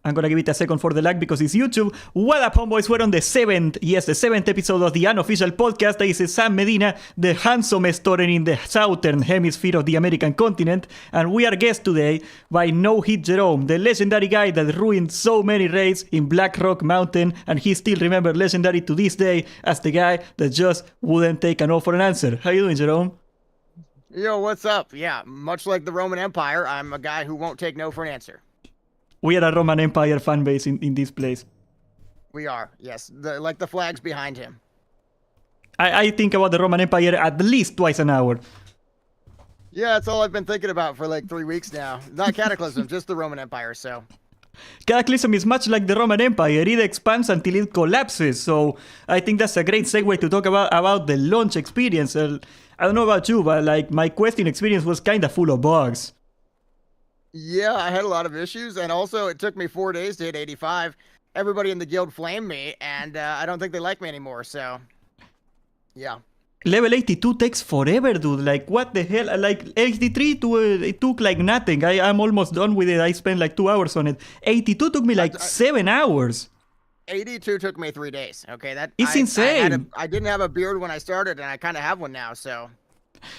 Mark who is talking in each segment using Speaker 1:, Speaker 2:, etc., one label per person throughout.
Speaker 1: I'm gonna give it a second for the lag because it's YouTube. What up, homeboys? We're on the seventh episode of the unofficial podcast. This is Sam Medina, the handsomest Toren in the southern hemisphere of the American continent. And we are guest today by No Hit Jerome, the legendary guy that ruined so many raids in Black Rock Mountain. And he still remembered legendary to this day as the guy that just wouldn't take a no for an answer. How you doing, Jerome?
Speaker 2: Yo, what's up? Yeah, much like the Roman Empire, I'm a guy who won't take no for an answer.
Speaker 1: We are a Roman Empire fan base in this place.
Speaker 2: We are, yes. Like the flags behind him.
Speaker 1: I think about the Roman Empire at least twice an hour.
Speaker 2: Yeah, that's all I've been thinking about for like 3 weeks now. Not Cataclysm, just the Roman Empire, so.
Speaker 1: Cataclysm is much like the Roman Empire. It expands until it collapses. So I think that's a great segue to talk about the launch experience. I don't know about you, but like my questing experience was kind of full of bugs.
Speaker 2: Yeah, I had a lot of issues, and also it took me 4 days to hit 85. Everybody in the guild flamed me, and I don't think they like me anymore, so yeah.
Speaker 1: Level 82 takes forever, dude. Like, what the hell? Like, 83, it took like nothing. I'm almost done with it. I spent like 2 hours on it. 82 took me like 7 hours.
Speaker 2: 82 took me 3 days, okay?
Speaker 1: It's insane.
Speaker 2: I didn't have a beard when I started, and I kind of have one now, so...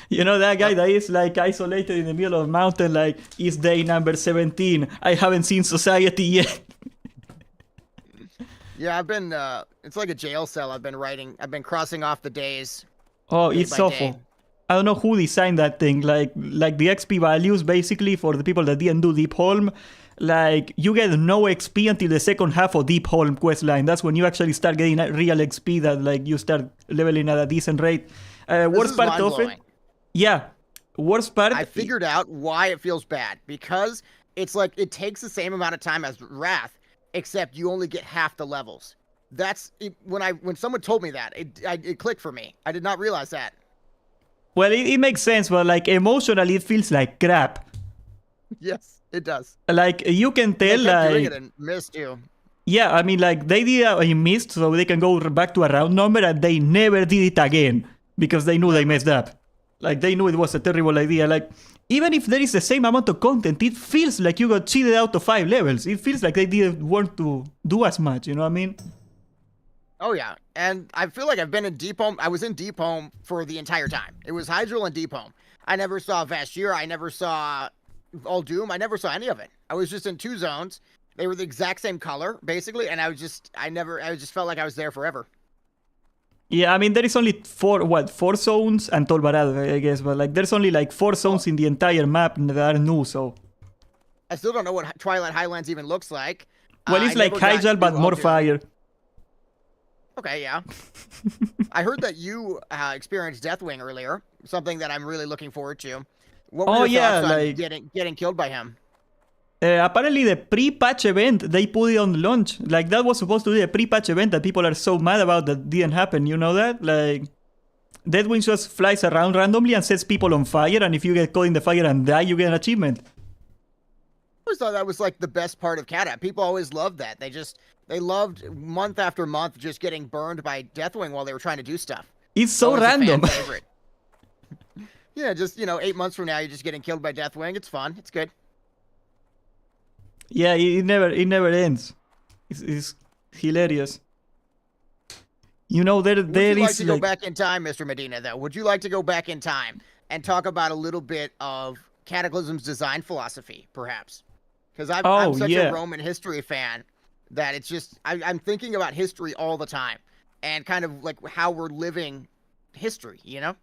Speaker 1: You know, that guy that is like isolated in the middle of a mountain, like, it's day number 17. I haven't seen society yet.
Speaker 2: Yeah, I've been, it's like a jail cell. I've been crossing off the days.
Speaker 1: Oh, it's awful. Day. I don't know who designed that thing. Like the XP values, basically, for the people that didn't do Deep Holm, like, you get no XP until the second half of Deep Holm questline. That's when you actually start getting real XP that, like, you start leveling at a decent rate. Worst part of it... Yeah, worst part...
Speaker 2: I figured out why it feels bad. Because it's like, it takes the same amount of time as Wrath, except you only get half the levels. That's... When someone told me that, it clicked for me. I did not realize that.
Speaker 1: Well, it makes sense, but, like, emotionally, it feels like crap.
Speaker 2: Yes, it does.
Speaker 1: Like, you can tell,
Speaker 2: they kept doing
Speaker 1: like...
Speaker 2: it and missed you.
Speaker 1: Yeah, I mean, like, they did a missed, so they can go back to a round number, and they never did it again. Because they knew they messed up. Like, they knew it was a terrible idea. Like, even if there is the same amount of content, it feels like you got cheated out of 5 levels. It feels like they didn't want to do as much, you know what I mean?
Speaker 2: Oh, yeah. And I feel like I've been in Deep Home. I was in Deep Home for the entire time. It was Hydril and Deep Home. I never saw Vashir. I never saw Doom. I never saw any of it. I was just in 2 zones. They were the exact same color, basically. And I just felt like I was there forever.
Speaker 1: Yeah, I mean, there is only 4 zones and Tolbarad, I guess, but like there's only like 4 zones in the entire map that are new, so...
Speaker 2: I still don't know what Twilight Highlands even looks like.
Speaker 1: Well, it's like Hyjal, but more fire.
Speaker 2: Okay, yeah. I heard that you experienced Deathwing earlier, something that I'm really looking forward to. What were your thoughts on getting killed by him?
Speaker 1: Apparently the pre-patch event, they put it on launch. Like, that was supposed to be a pre-patch event that people are so mad about that didn't happen. You know that? Like, Deathwing just flies around randomly and sets people on fire, and if you get caught in the fire and die, you get an achievement.
Speaker 2: I always thought that was like the best part of Cata. People always loved that. They loved month after month just getting burned by Deathwing while they were trying to do stuff.
Speaker 1: It's so random.
Speaker 2: Yeah, just, 8 months from now, you're just getting killed by Deathwing. It's fun. It's good.
Speaker 1: Yeah, it never ends. It's hilarious. You know, there
Speaker 2: Would you like to go back in time, Mr. Medina, though? Would you like to go back in time and talk about a little bit of Cataclysm's design philosophy, perhaps? Because I'm such a Roman history fan that it's just... I'm thinking about history all the time and kind of like how we're living history, you know?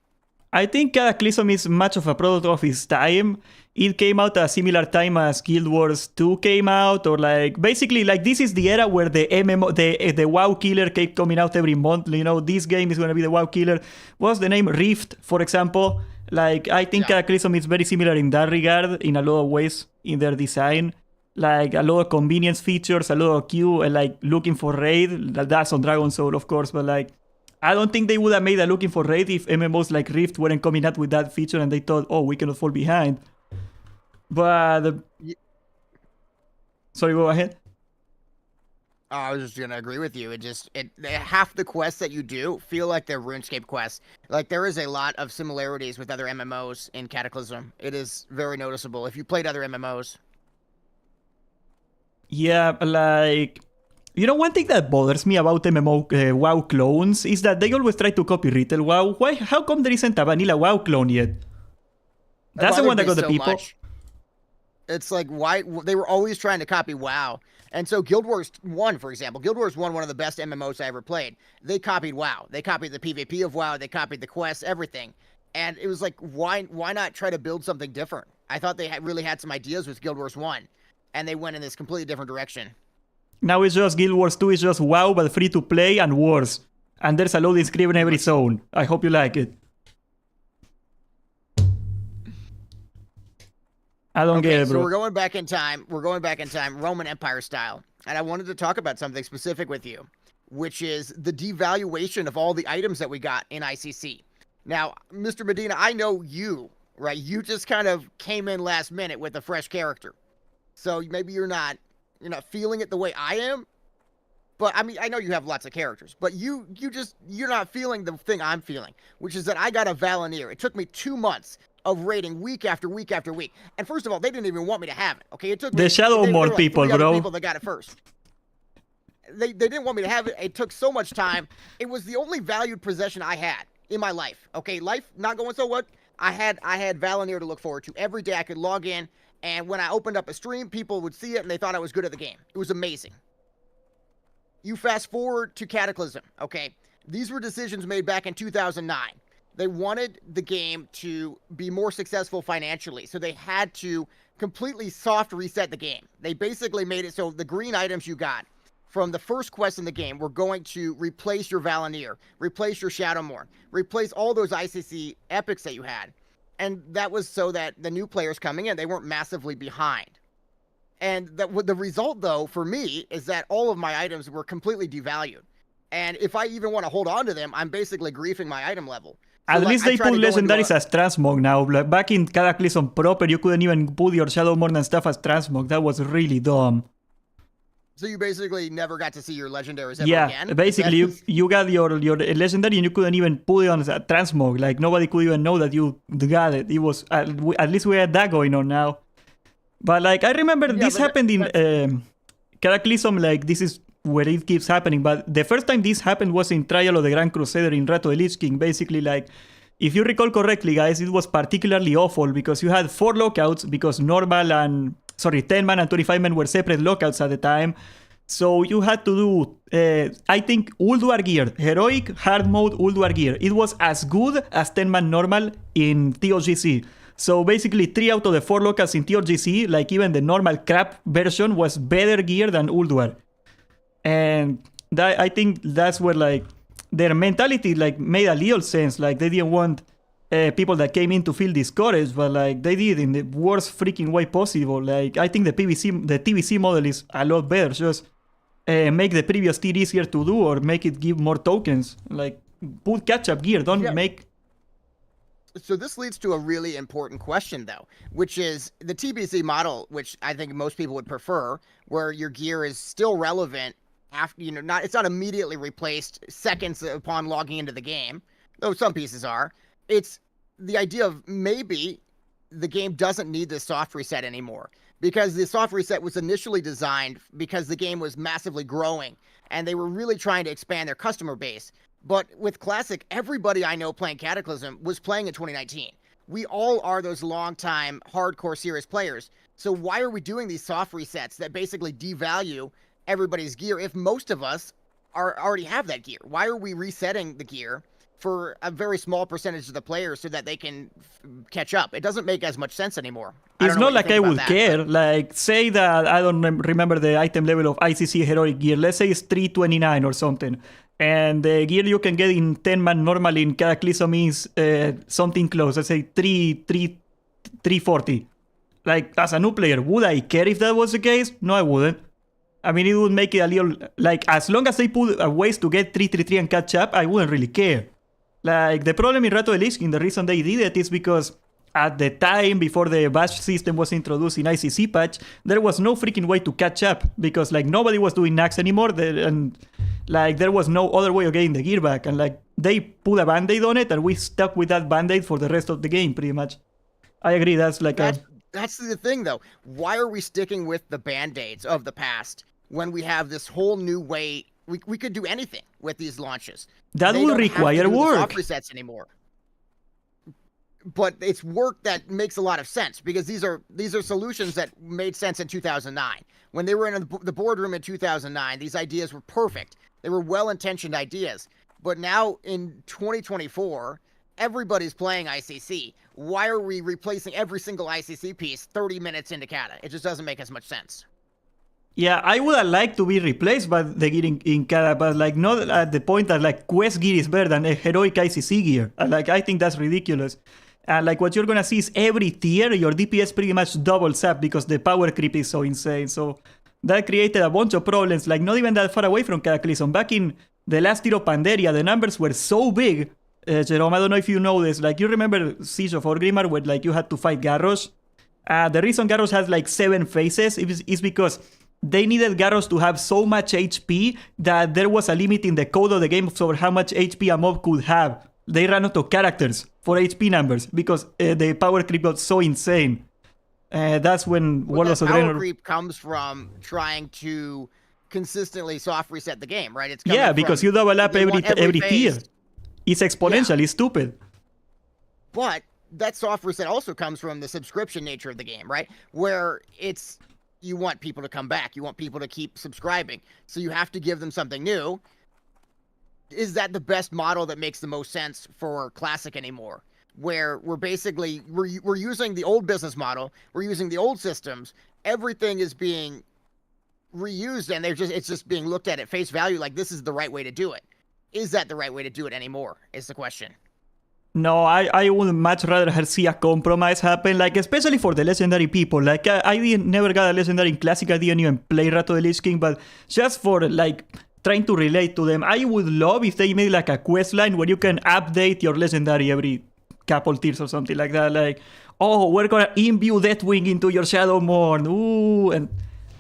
Speaker 1: I think Cataclysm is much of a product of its time. It came out at a similar time as Guild Wars 2 came out, or like, basically, like, this is the era where the MMO, the WoW killer kept coming out every month. You know, this game is going to be the WoW killer. What's the name? Rift, for example. Like, I think Cataclysm is very similar in that regard, in a lot of ways, in their design. Like, a lot of convenience features, a lot of queue, and like, looking for raid. That's on Dragon Soul, of course, but like, I don't think they would have made a looking for raid if MMOs like Rift weren't coming out with that feature and they thought, oh, we cannot fall behind. But... Sorry, go ahead.
Speaker 2: I was just going to agree with you. Half the quests that you do feel like they're RuneScape quests. Like, there is a lot of similarities with other MMOs in Cataclysm. It is very noticeable if you played other MMOs.
Speaker 1: Yeah, like, you know, one thing that bothers me about MMO WoW clones is that they always try to copy retail WoW. Why? How come there isn't a vanilla WoW clone yet? That's the one that got the people.
Speaker 2: It's like, why? They were always trying to copy WoW. And so Guild Wars 1, for example, Guild Wars 1, one of the best MMOs I ever played. They copied WoW. They copied the PvP of WoW. They copied the quests, everything. And it was like, why not try to build something different? I thought they really had some ideas with Guild Wars 1. And they went in this completely different direction.
Speaker 1: Now it's just Guild Wars 2, it's just WoW, but free to play and wars. And there's a loading screen in every zone. I hope you like it. I don't get it, bro.
Speaker 2: So we're going back in time. Roman Empire style. And I wanted to talk about something specific with you, which is the devaluation of all the items that we got in ICC. Now, Mr. Medina, I know you, right? You just kind of came in last minute with a fresh character. So maybe you're not feeling it the way I am. But I mean, I know you have lots of characters, but you're not feeling the thing I'm feeling, which is that I got a Valenier. It took me 2 months of raiding week after week after week. And first of all, they didn't even want me to have it. Okay, it took
Speaker 1: the Shadowmoor people, bro.
Speaker 2: People that got it first. They didn't want me to have it. It took so much time. It was the only valued possession I had in my life. Okay, life not going so what? I had Valenier to look forward to. Every day I could log in, and when I opened up a stream, people would see it and they thought I was good at the game. It was amazing. You fast forward to Cataclysm, okay? These were decisions made back in 2009. They wanted the game to be more successful financially, so they had to completely soft reset the game. They basically made it so the green items you got from the first quest in the game were going to replace your Valenier, replace your Shadowmoor, replace all those ICC epics that you had. And that was so that the new players coming in, they weren't massively behind. And the result, though, for me, is that all of my items were completely devalued. And if I even want to hold on to them, I'm basically griefing my item level. So
Speaker 1: at least they put legendaries as transmog now. Like back in Cataclysm proper, you couldn't even put your Shadowmoor and stuff as transmog. That was really dumb.
Speaker 2: So you basically never got to see your legendaries ever again?
Speaker 1: Yeah, basically you got your legendary and you couldn't even put it on a transmog. Like nobody could even know that you got it. It was at least we had that going on now. But like I remember this happened in Cataclysm. Like this is where it keeps happening. But the first time this happened was in Trial of the Grand Crusader in Wrath of the Lich King. Basically, like, if you recall correctly, guys, it was particularly awful because you had 4 lockouts because 10 man and 25 men were separate lockouts at the time. So you had to do, I think, Ulduar gear, heroic, hard mode, Ulduar gear. It was as good as 10 man normal in TOGC. So basically 3 out of the 4 lockouts in TOGC, like even the normal crap version, was better gear than Ulduar. And that, I think that's where like their mentality like made a little sense. Like they didn't want people that came in to feel discouraged, but like they did in the worst freaking way possible. Like I think the TVC model is a lot better. Just make the previous tier easier to do or make it give more tokens. Like put catch-up gear, don't make...
Speaker 2: So this leads to a really important question, though, which is the TBC model, which I think most people would prefer, where your gear is still relevant after, it's not immediately replaced seconds upon logging into the game, though some pieces are. It's the idea of maybe the game doesn't need this soft reset anymore, because the soft reset was initially designed because the game was massively growing and they were really trying to expand their customer base. But with Classic, everybody I know playing Cataclysm was playing in 2019. We all are those long-time, hardcore serious players. So why are we doing these soft resets that basically devalue everybody's gear if most of us already have that gear? Why are we resetting the gear for a very small percentage of the players so that they can catch up? It doesn't make as much sense anymore.
Speaker 1: It's not like I would care. Like, say that I don't remember the item level of ICC heroic gear. Let's say it's 329 or something. And the gear you can get in 10-man normal in Cataclysm is something close. Let's say 340. Like, as a new player, would I care if that was the case? No, I wouldn't. I mean, it would make it a little... Like, as long as they put ways to get 333 and catch up, I wouldn't really care. Like, the problem in Wrath of the Lich King, the reason they did it is because at the time, before the bash system was introduced in ICC patch, there was no freaking way to catch up. Because, like, nobody was doing Nax anymore. And, like, there was no other way of getting the gear back. And, like, they put a Band-Aid on it, and we stuck with that Band-Aid for the rest of the game, pretty much. I agree, that's like
Speaker 2: That's the thing, though. Why are we sticking with the band-aids of the past when we have this whole new way? We could do anything with these launches.
Speaker 1: That will require work.
Speaker 2: Soft resets anymore. But it's work that makes a lot of sense because these are solutions that made sense in 2009. When they were in the boardroom in 2009, these ideas were perfect. They were well-intentioned ideas. But now in 2024, everybody's playing ICC. Why are we replacing every single ICC piece 30 minutes into Cata? It just doesn't make as much sense.
Speaker 1: Yeah, I would have liked to be replaced by the gear in Cata, but like not at the point that like quest gear is better than a heroic ICC gear. Like I think that's ridiculous. And like what you're gonna see is every tier your DPS pretty much doubles up because the power creep is so insane. So that created a bunch of problems, like not even that far away from Cataclysm. Back in the last tier of Pandaria, the numbers were so big. Jerome, I don't know if you know this. Like you remember Siege of Orgrimmar where like you had to fight Garrosh? The reason Garrosh has like 7 phases is because they needed Garrosh to have so much HP that there was a limit in the code of the game for how much HP a mob could have. They ran out of characters for HP numbers because the power creep got so insane. That's when
Speaker 2: Warlords of Draenor... power creep comes from trying to consistently soft reset the game, right? It's
Speaker 1: because you double up every tier. It's exponentially stupid.
Speaker 2: But that soft reset also comes from the subscription nature of the game, right? Where it's you want people to come back. You want people to keep subscribing. So you have to give them something new. Is that the best model that makes the most sense for Classic anymore? Where we're basically, we're using the old business model, we're using the old systems, everything is being reused and it's just being looked at face value like this is the right way to do it. Is that the right way to do it anymore is the question.
Speaker 1: No, I would much rather see a compromise happen, like especially for the legendary people. Like I never got a legendary in Classic, I didn't even play Wrath of the Lich King, but just for like trying to relate to them, I would love if they made like a quest line where you can update your legendary every couple tiers or something like that. Like, oh, we're gonna imbue Deathwing into your Shadowmourne. Ooh, and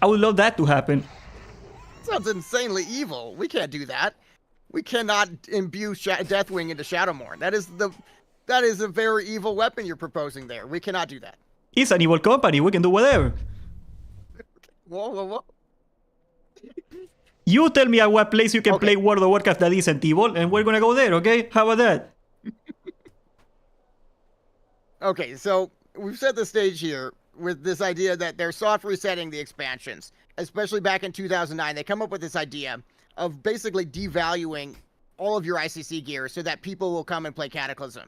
Speaker 1: I would love that to happen.
Speaker 2: Sounds insanely evil. We can't do that. We cannot imbue Deathwing into Shadowmourne. That is a very evil weapon you're proposing there. We cannot do that.
Speaker 1: It's an evil company. We can do whatever.
Speaker 2: Whoa.
Speaker 1: You tell me at what place you can play World of Warcraft that isn't evil, and we're gonna go there, okay? How about that?
Speaker 2: Okay, so we've set the stage here with this idea that they're soft resetting the expansions. Especially back in 2009, they come up with this idea of basically devaluing all of your ICC gear so that people will come and play Cataclysm.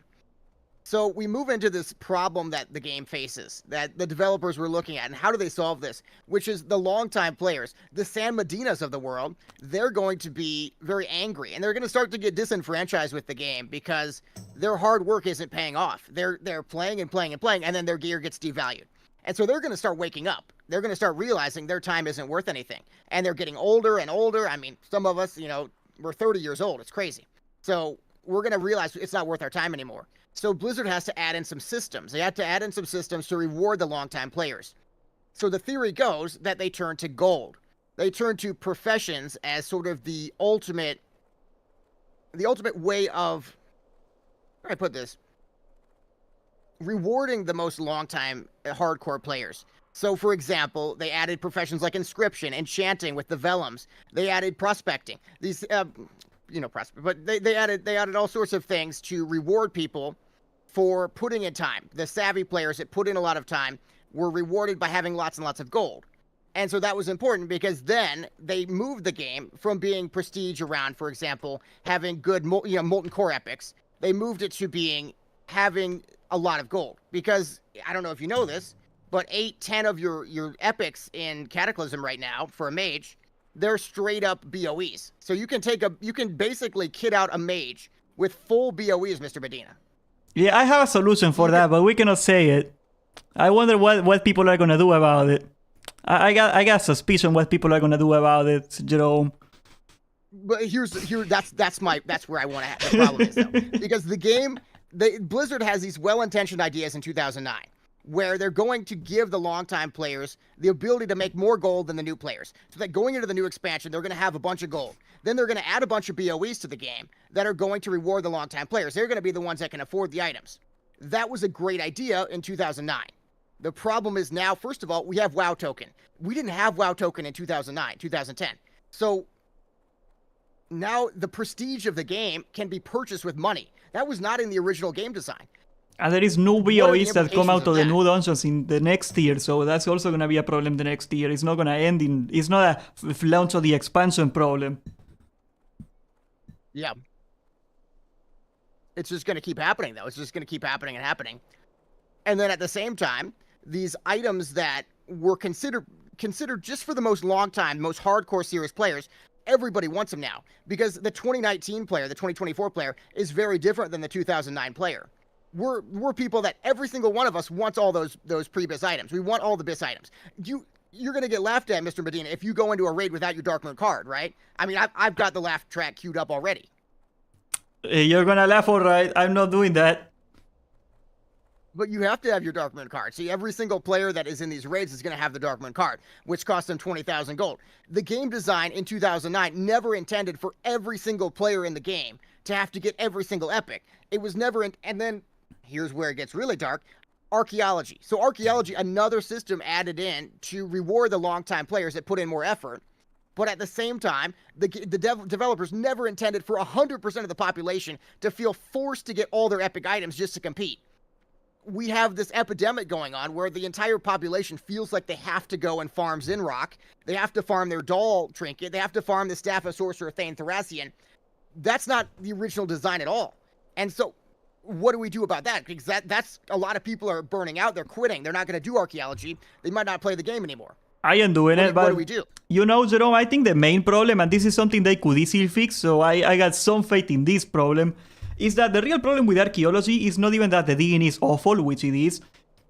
Speaker 2: So we move into this problem that the game faces, that the developers were looking at, and how do they solve this? Which is the longtime players, the San Medinas of the world, they're going to be very angry, and they're going to start to get disenfranchised with the game because their hard work isn't paying off. They're playing and playing and playing, and then their gear gets devalued. And so they're going to start waking up. They're going to start realizing their time isn't worth anything. And they're getting older and older. I mean, some of us, we're 30 years old. It's crazy. So we're going to realize it's not worth our time anymore. So Blizzard has to add in some systems. They have to add in some systems to reward the longtime players. So the theory goes that they turn to gold. They turn to professions as sort of the ultimate way of, how do I put this? Rewarding the most longtime hardcore players. So, for example, they added professions like inscription, enchanting with the vellums. They added prospecting. These, but they added all sorts of things to reward people for putting in time. The savvy players that put in a lot of time were rewarded by having lots and lots of gold. And so that was important because then they moved the game from being prestige around, for example, having good, molten core epics. They moved it to having a lot of gold. Because, I don't know if you know this, but 8-10 of your epics in Cataclysm right now for a mage, they're straight up BOEs. So you can basically kit out a mage with full BOEs, Mr. Medina.
Speaker 1: Yeah, I have a solution for that, but we cannot say it. I wonder what people are gonna do about it. I got suspicion what people are gonna do about it, Jerome.
Speaker 2: But that's where I want to have the problem is though, because Blizzard has these well-intentioned ideas in 2009. Where they're going to give the longtime players the ability to make more gold than the new players. So that going into the new expansion, they're going to have a bunch of gold. Then they're going to add a bunch of BOEs to the game that are going to reward the longtime players. They're going to be the ones that can afford the items. That was a great idea in 2009. The problem is now, first of all, we have WoW token. We didn't have WoW token in 2009, 2010. So now the prestige of the game can be purchased with money. That was not in the original game design.
Speaker 1: And there is no VOEs that come out of the new dungeons in the next year, so that's also going to be a problem the next year. It's not going to end in... It's not a launch of the expansion problem.
Speaker 2: Yeah. It's just going to keep happening, though. It's just going to keep happening and happening. And then at the same time, these items that were considered just for the most long time, most hardcore serious players, everybody wants them now. Because the 2019 player, the 2024 player, is very different than the 2009 player. We're people that every single one of us wants all those pre-BIS items. We want all the BIS items. You're going to get laughed at, Mr. Medina, if you go into a raid without your Dark Moon card, right? I mean, I've got the laugh track queued up already.
Speaker 1: You're going to laugh, all right. I'm not doing that.
Speaker 2: But you have to have your Dark Moon card. See, every single player that is in these raids is going to have the Dark Moon card, which costs them 20,000 gold. The game design in 2009 never intended for every single player in the game to have to get every single epic. It was never... And then, here's where it gets really dark, archaeology. So archaeology, another system added in to reward the longtime players that put in more effort. But at the same time, the developers never intended for 100% of the population to feel forced to get all their epic items just to compete. We have this epidemic going on where the entire population feels like they have to go and farm Zinrock. They have to farm their doll trinket. They have to farm the Staff of Sorcerer Thane Thracian. That's not the original design at all. And so what do we do about that? Because that's a lot of people are burning out. They're quitting. They're not going to do archaeology. They might not play the game anymore.
Speaker 1: I am doing it, but
Speaker 2: what do we do?
Speaker 1: You know, Jerome, I think the main problem, and this is something they could easily fix, so I got some faith in this problem, is that the real problem with archaeology is not even that the digging is awful, which it is.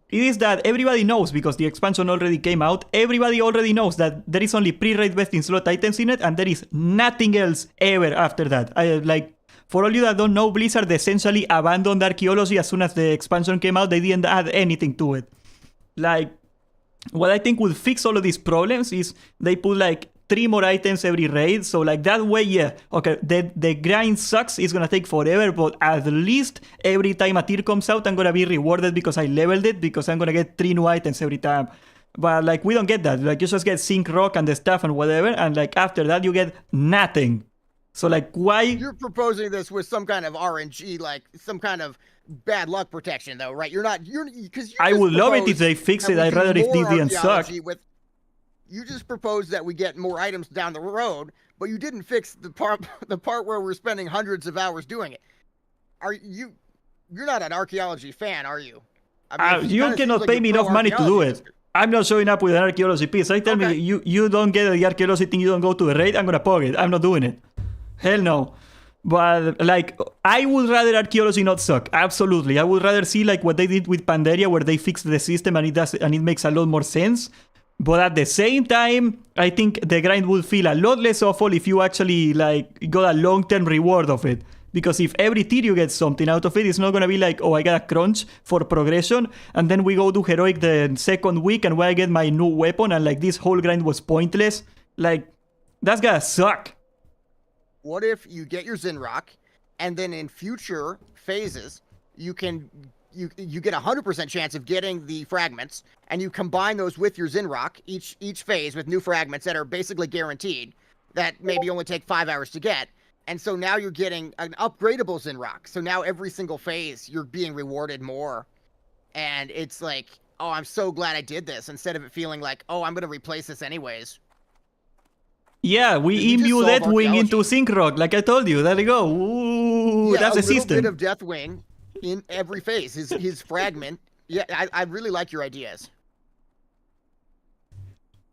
Speaker 1: It is that everybody knows, because the expansion already came out, everybody already knows that there is only pre-raid vesting slot items in it, and there is nothing else ever after that. For all you that don't know, Blizzard essentially abandoned archaeology as soon as the expansion came out. They didn't add anything to it. What I think would fix all of these problems is they put 3 more items every raid. So that way, yeah, okay, the grind sucks. It's gonna take forever, but at least every time a tier comes out, I'm gonna be rewarded because I leveled it, because I'm gonna get 3 new items every time. But we don't get that. You just get Sync Rock and the stuff and whatever, and after that you get nothing. So why?
Speaker 2: You're proposing this with some kind of RNG, some kind of bad luck protection, though, right? Because
Speaker 1: I would love it if they fix it. I'd rather if they didn't suck.
Speaker 2: You just proposed that we get more items down the road, but you didn't fix the part where we're spending hundreds of hours doing it. You're not an archaeology fan, are you? I mean,
Speaker 1: you cannot pay me enough money to do it. I'm not showing up with an archaeology piece. Tell me you don't get the archaeology thing, you don't go to the raid, I'm gonna pog it. I'm not doing it. Hell no. But I would rather archaeology not suck. Absolutely. I would rather see what they did with Pandaria, where they fixed the system and it makes a lot more sense. But at the same time, I think the grind would feel a lot less awful if you actually got a long-term reward of it. Because if every tier you get something out of it, it's not gonna be oh, I got a crunch for progression, and then we go to heroic the second week and where I get my new weapon, and this whole grind was pointless. That's gonna suck.
Speaker 2: What if you get your Zinrock, and then in future phases, you get 100% chance of getting the fragments, and you combine those with your Zinrock each phase with new fragments that are basically guaranteed, that maybe only take 5 hours to get. And so now you're getting an upgradable Zinrock. So now every single phase you're being rewarded more. And it's oh, I'm so glad I did this, instead of it feeling oh, I'm going to replace this anyways.
Speaker 1: Yeah, we imbue Deathwing into Sync Rock, like I told you. There you go. Ooh, yeah, that's a system.
Speaker 2: A little bit of Deathwing in every phase. His fragment. Yeah, I really like your ideas.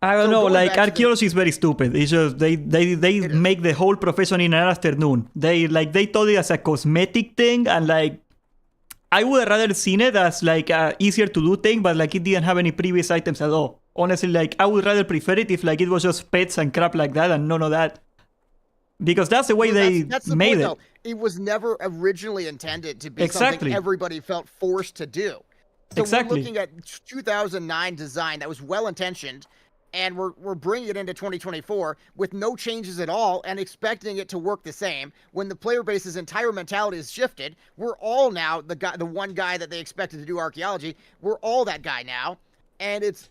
Speaker 1: I don't know, archaeology is very stupid. It's just they make the whole profession in an afternoon. They told it as a cosmetic thing, and I would have rather seen it as a easier to do thing, but it didn't have any previous items at all. Honestly, I would rather prefer it if it was just pets and crap like that and none of that. Because that's the way that's the made point, it. Though.
Speaker 2: It was never originally intended to be something everybody felt forced to do. So we're looking at 2009 design that was well-intentioned, and we're bringing it into 2024 with no changes at all and expecting it to work the same when the player base's entire mentality has shifted. We're all now the one guy that they expected to do archaeology. We're all that guy now, and it's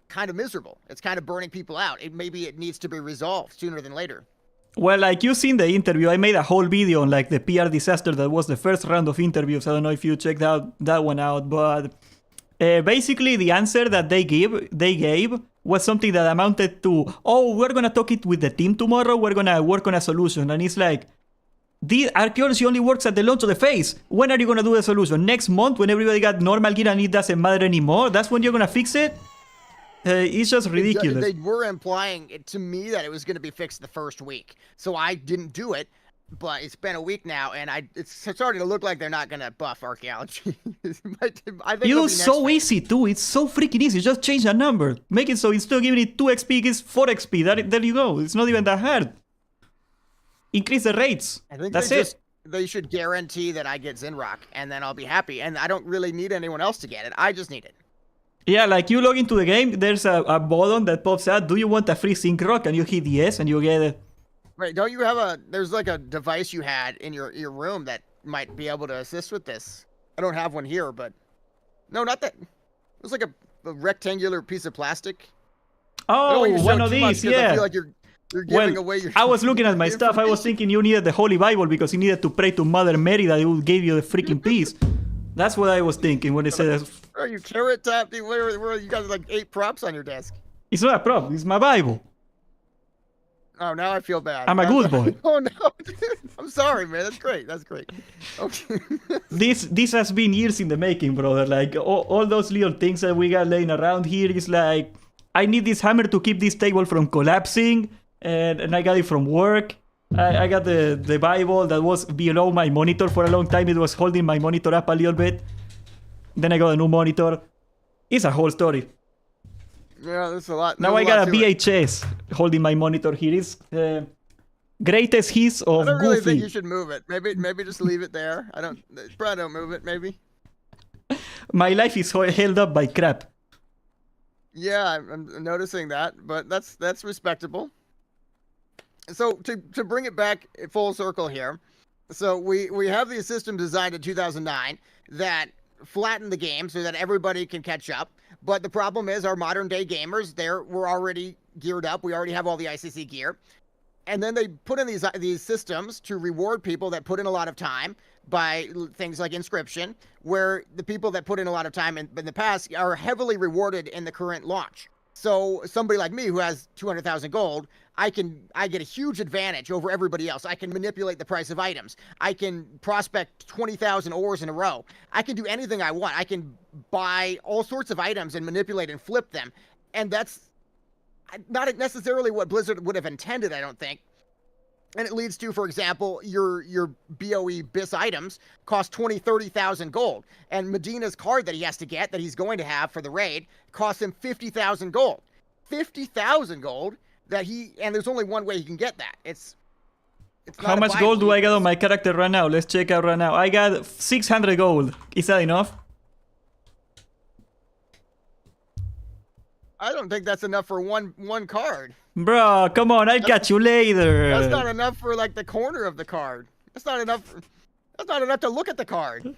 Speaker 2: kind of miserable. It's kind of burning people out. Maybe it needs to be resolved sooner than later.
Speaker 1: Well, like you seen the interview, I made a whole video on like the PR disaster that was the first round of interviews. I don't know if you checked that one out, but basically the answer that they gave was something that amounted to, oh, we're gonna talk it with the team tomorrow, we're gonna work on a solution. And it's like, the archaeology only works at the launch of the phase. When are you gonna do the solution? Next month when everybody got normal gear and it doesn't matter anymore? That's when you're gonna fix it? It's just ridiculous.
Speaker 2: They were implying to me that it was going to be fixed the first week. So I didn't do it, but it's been a week now, and it's starting to look like they're not going to buff archaeology. I think
Speaker 1: it's so easy too. It's so freaking easy. Just change the number. Make it so instead of giving it 2 XP, it's 4 XP. There you go. It's not even that hard. Increase the rates.
Speaker 2: I think
Speaker 1: that's it.
Speaker 2: They should guarantee that I get Zinrock, and then I'll be happy. And I don't really need anyone else to get it. I just need it.
Speaker 1: Yeah, like you log into the game, there's a button that pops out. Do you want a free sync rock? And you hit yes, and you get it.
Speaker 2: Right? Don't you have there's like a device you had in your room that might be able to assist with this? I don't have one here, but no, not that. It was like a rectangular piece of plastic.
Speaker 1: Oh, one of these, yeah.
Speaker 2: I feel like you're giving away your.
Speaker 1: I was looking at my stuff. I was thinking you needed the Holy Bible because you needed to pray to Mother Mary that it would give you the freaking peace. That's what I was thinking when they said.
Speaker 2: Are you Carrot Top? Where you got like 8 props on your desk?
Speaker 1: It's not a prop. It's my Bible.
Speaker 2: Oh, now I feel bad.
Speaker 1: I'm a good boy.
Speaker 2: Oh no, I'm sorry, man. That's great. That's great. Okay.
Speaker 1: This has been years in the making, brother. Like all those little things that we got laying around here is like, I need this hammer to keep this table from collapsing, and I got it from work. I got the Bible that was below my monitor for a long time. It was holding my monitor up a little bit. Then I got a new monitor. It's a whole story.
Speaker 2: Yeah, there's a lot.
Speaker 1: Now I got a VHS holding my monitor here. It's greatest hits of
Speaker 2: I don't really
Speaker 1: Goofy.
Speaker 2: think you should move it. Maybe just leave it there. Probably don't move it, maybe.
Speaker 1: My life is held up by crap.
Speaker 2: Yeah, I'm noticing that, but that's respectable. So to bring it back full circle here, so we have the system designed in 2009 that flattened the game so that everybody can catch up. But the problem is our modern day gamers, we're already geared up. We already have all the ICC gear. And then they put in these systems to reward people that put in a lot of time by things like inscription, where the people that put in a lot of time in the past are heavily rewarded in the current launch. So somebody like me who has 200,000 gold, I get a huge advantage over everybody else. I can manipulate the price of items. I can prospect 20,000 ores in a row. I can do anything I want. I can buy all sorts of items and manipulate and flip them. And that's not necessarily what Blizzard would have intended, I don't think. And it leads to, for example, your BOE BIS items cost 20,000, 30,000 gold. And Medina's card that he has to get, that he's going to have for the raid, costs him 50,000 gold. 50,000 gold and there's only one way he can get that. It's not
Speaker 1: How much gold do I got on my character right now? Let's check out right now. I got 600 gold. Is that enough?
Speaker 2: I don't think that's enough for one card.
Speaker 1: Bro, come on, I'll catch you later.
Speaker 2: That's not enough for like the corner of the card. That's not enough to look at the card.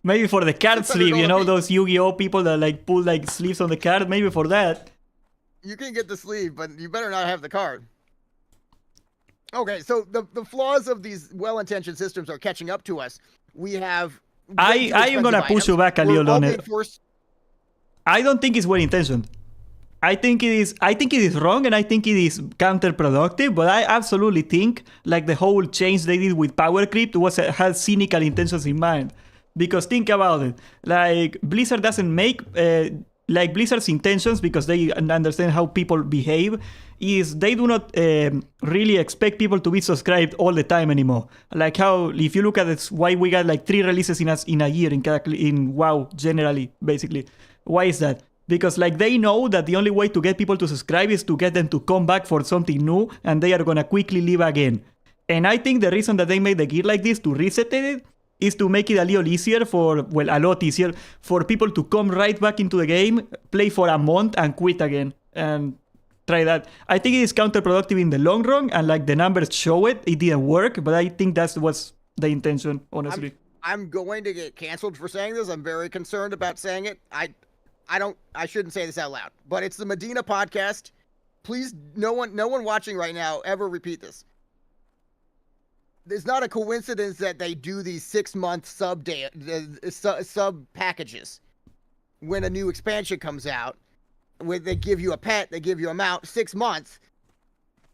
Speaker 1: Maybe for the card sleeve, you know, those Yu-Gi-Oh people that like pull like sleeves on the card, maybe for that.
Speaker 2: You can get the sleeve, but you better not have the card. Okay, so the flaws of these well-intentioned systems are catching up to us. We have
Speaker 1: I am gonna push you back a little on it. I don't think it's well-intentioned. I think it is wrong, and I think it is counterproductive, but I absolutely think like the whole change they did with power creep had cynical intentions in mind. Because think about it, like Blizzard doesn't make like Blizzard's intentions, because they understand how people behave, is they do not really expect people to be subscribed all the time anymore. Like how, if you look at it, why we got like 3 releases in a year in WoW generally, basically. Why is that? Because like they know that the only way to get people to subscribe is to get them to come back for something new, and they are gonna quickly leave again. And I think the reason that they made the gear like this to reset it is to make it a little easier a lot easier for people to come right back into the game, play for a month, and quit again. And try that. I think it is counterproductive in the long run, and like the numbers show it didn't work, but I think that's what's the intention, honestly.
Speaker 2: I'm going to get canceled for saying this. I'm very concerned about saying it. I shouldn't say this out loud, but it's the Medina podcast. Please, no one watching right now ever repeat this. It's not a coincidence that they do these 6-month sub packages when a new expansion comes out. When they give you a pet, they give you a mount, 6 months.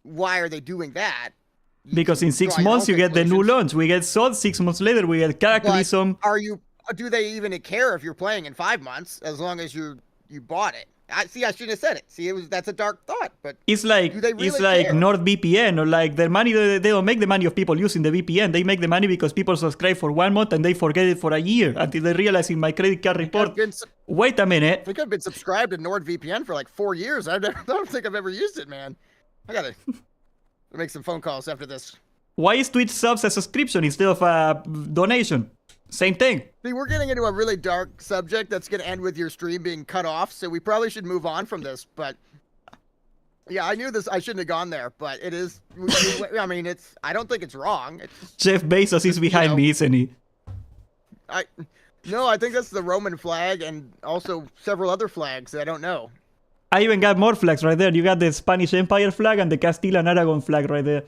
Speaker 2: Why are they doing that?
Speaker 1: Because in 6 months you get the new launch. We get sold 6 months later. We get Cataclysm.
Speaker 2: Do they even care if you're playing in 5 months as long as you bought it? I shouldn't have said it. See, that's a dark thought, but
Speaker 1: it's like NordVPN, or like their money. They don't make the money of people using the VPN. They make the money because people subscribe for 1 month and they forget it for a year until they realize in my credit card report. Wait a minute.
Speaker 2: I think I've been subscribed to NordVPN for like 4 years. I don't think I've ever used it, man. I gotta make some phone calls after this.
Speaker 1: Why is Twitch subs a subscription instead of a donation? Same thing.
Speaker 2: See, we're getting into a really dark subject that's going to end with your stream being cut off, so we probably should move on from this, but yeah, I knew this. I shouldn't have gone there, but it is, I mean, I don't think it's wrong.
Speaker 1: Jeff Bezos is behind me, isn't he?
Speaker 2: No, I think that's the Roman flag and also several other flags that I don't know.
Speaker 1: I even got more flags right there. You got the Spanish Empire flag and the Castile and Aragon flag right there.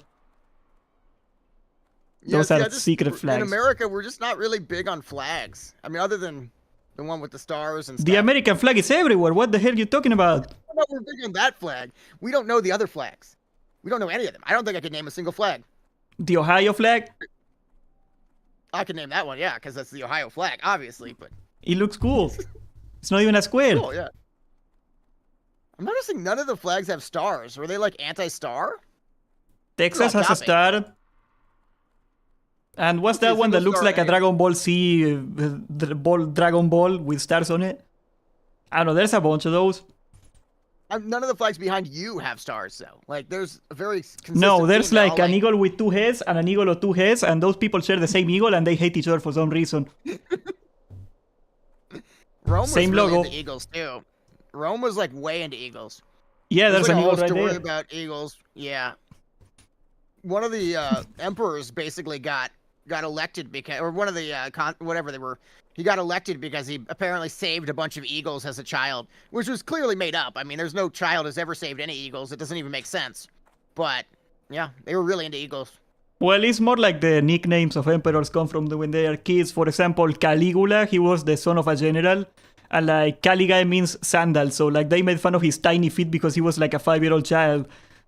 Speaker 1: Those are secret flags.
Speaker 2: In America, we're just not really big on flags. I mean, other than the one with the stars and stuff.
Speaker 1: The American flag is everywhere. What the hell are you talking about?
Speaker 2: We're big on that flag. We don't know the other flags. We don't know any of them. I don't think I could name a single flag.
Speaker 1: The Ohio flag?
Speaker 2: I can name that one, yeah, because that's the Ohio flag, obviously. But
Speaker 1: it looks cool. It's not even a square.
Speaker 2: Cool, yeah. I'm noticing none of the flags have stars. Were they like anti-star?
Speaker 1: Texas has a star. And what's that one that looks like a Dragon Ball Z Dragon Ball with stars on it? I don't know, there's a bunch of those.
Speaker 2: None of the flags behind you have stars, though. Like, there's a very consistent...
Speaker 1: No, there's like an eagle with 2 heads and an eagle with 2 heads, and those people share the same eagle and they hate each other for some reason.
Speaker 2: Rome was really logo. Into eagles, too. Rome was, like, way into eagles.
Speaker 1: Yeah, there's an eagle right there.
Speaker 2: There's a story about eagles, yeah. One of the emperors basically got elected because, or one of the whatever they were, he got elected because he apparently saved a bunch of eagles as a child, which was clearly made up. I mean, there's no child has ever saved any eagles. It doesn't even make sense. But yeah, they were really into eagles.
Speaker 1: Well, it's more like the nicknames of emperors come from when they are kids. For example, Caligula, he was the son of a general, and like Caligae means sandal. So like they made fun of his tiny feet because he was like a 5-year-old child.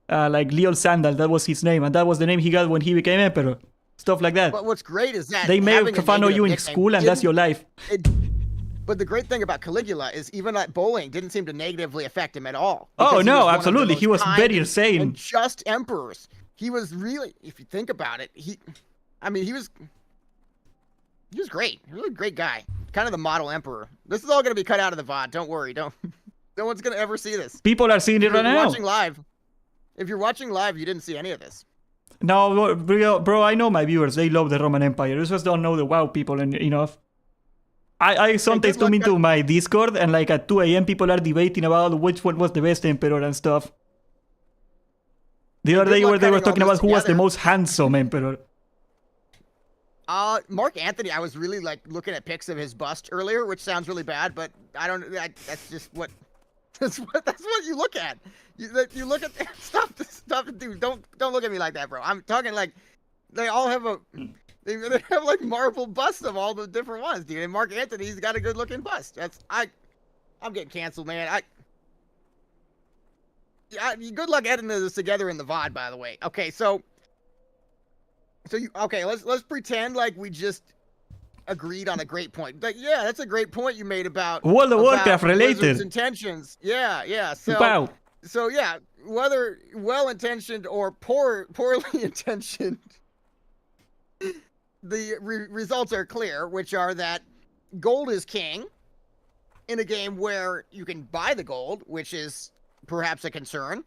Speaker 1: Like Leo Sandal, that was his name, and that was the name he got when he became emperor. Stuff like that.
Speaker 2: But what's great is that
Speaker 1: they make fun of you in school, and that's your life.
Speaker 2: But the great thing about Caligula is even at bowling didn't seem to negatively affect him at all.
Speaker 1: Oh no, absolutely, he was very insane.
Speaker 2: And just emperors. He was really, if you think about it, he was great. He was a great guy. Kind of the model emperor. This is all going to be cut out of the VOD. Don't worry. No one's going to ever see this.
Speaker 1: People are seeing it right now.
Speaker 2: Watching live. If you're watching live, you didn't see any of this.
Speaker 1: No, bro, I know my viewers. They love the Roman Empire. You just don't know the WoW people enough. I sometimes come into my Discord and like at 2 a.m. people are debating about which one was the best emperor and stuff. The other day where they were talking about who was the most handsome emperor.
Speaker 2: Mark Antony, I was really like looking at pics of his bust earlier, which sounds really bad, but I don't. That's just what. That's what you look at. You look at stuff, dude. Don't look at me like that, bro. I'm talking like they all have they have like marble busts of all the different ones, dude. And Mark Antony's got a good looking bust. I'm getting canceled, man. Good luck editing this together in the VOD, by the way. Okay, so let's pretend like we just agreed on a great point. Like, yeah, that's a great point you made about
Speaker 1: World of Warcraft related
Speaker 2: intentions. Yeah. So,
Speaker 1: wow.
Speaker 2: So yeah, whether well-intentioned or poorly intentioned, the results are clear, which are that gold is king in a game where you can buy the gold, which is perhaps a concern.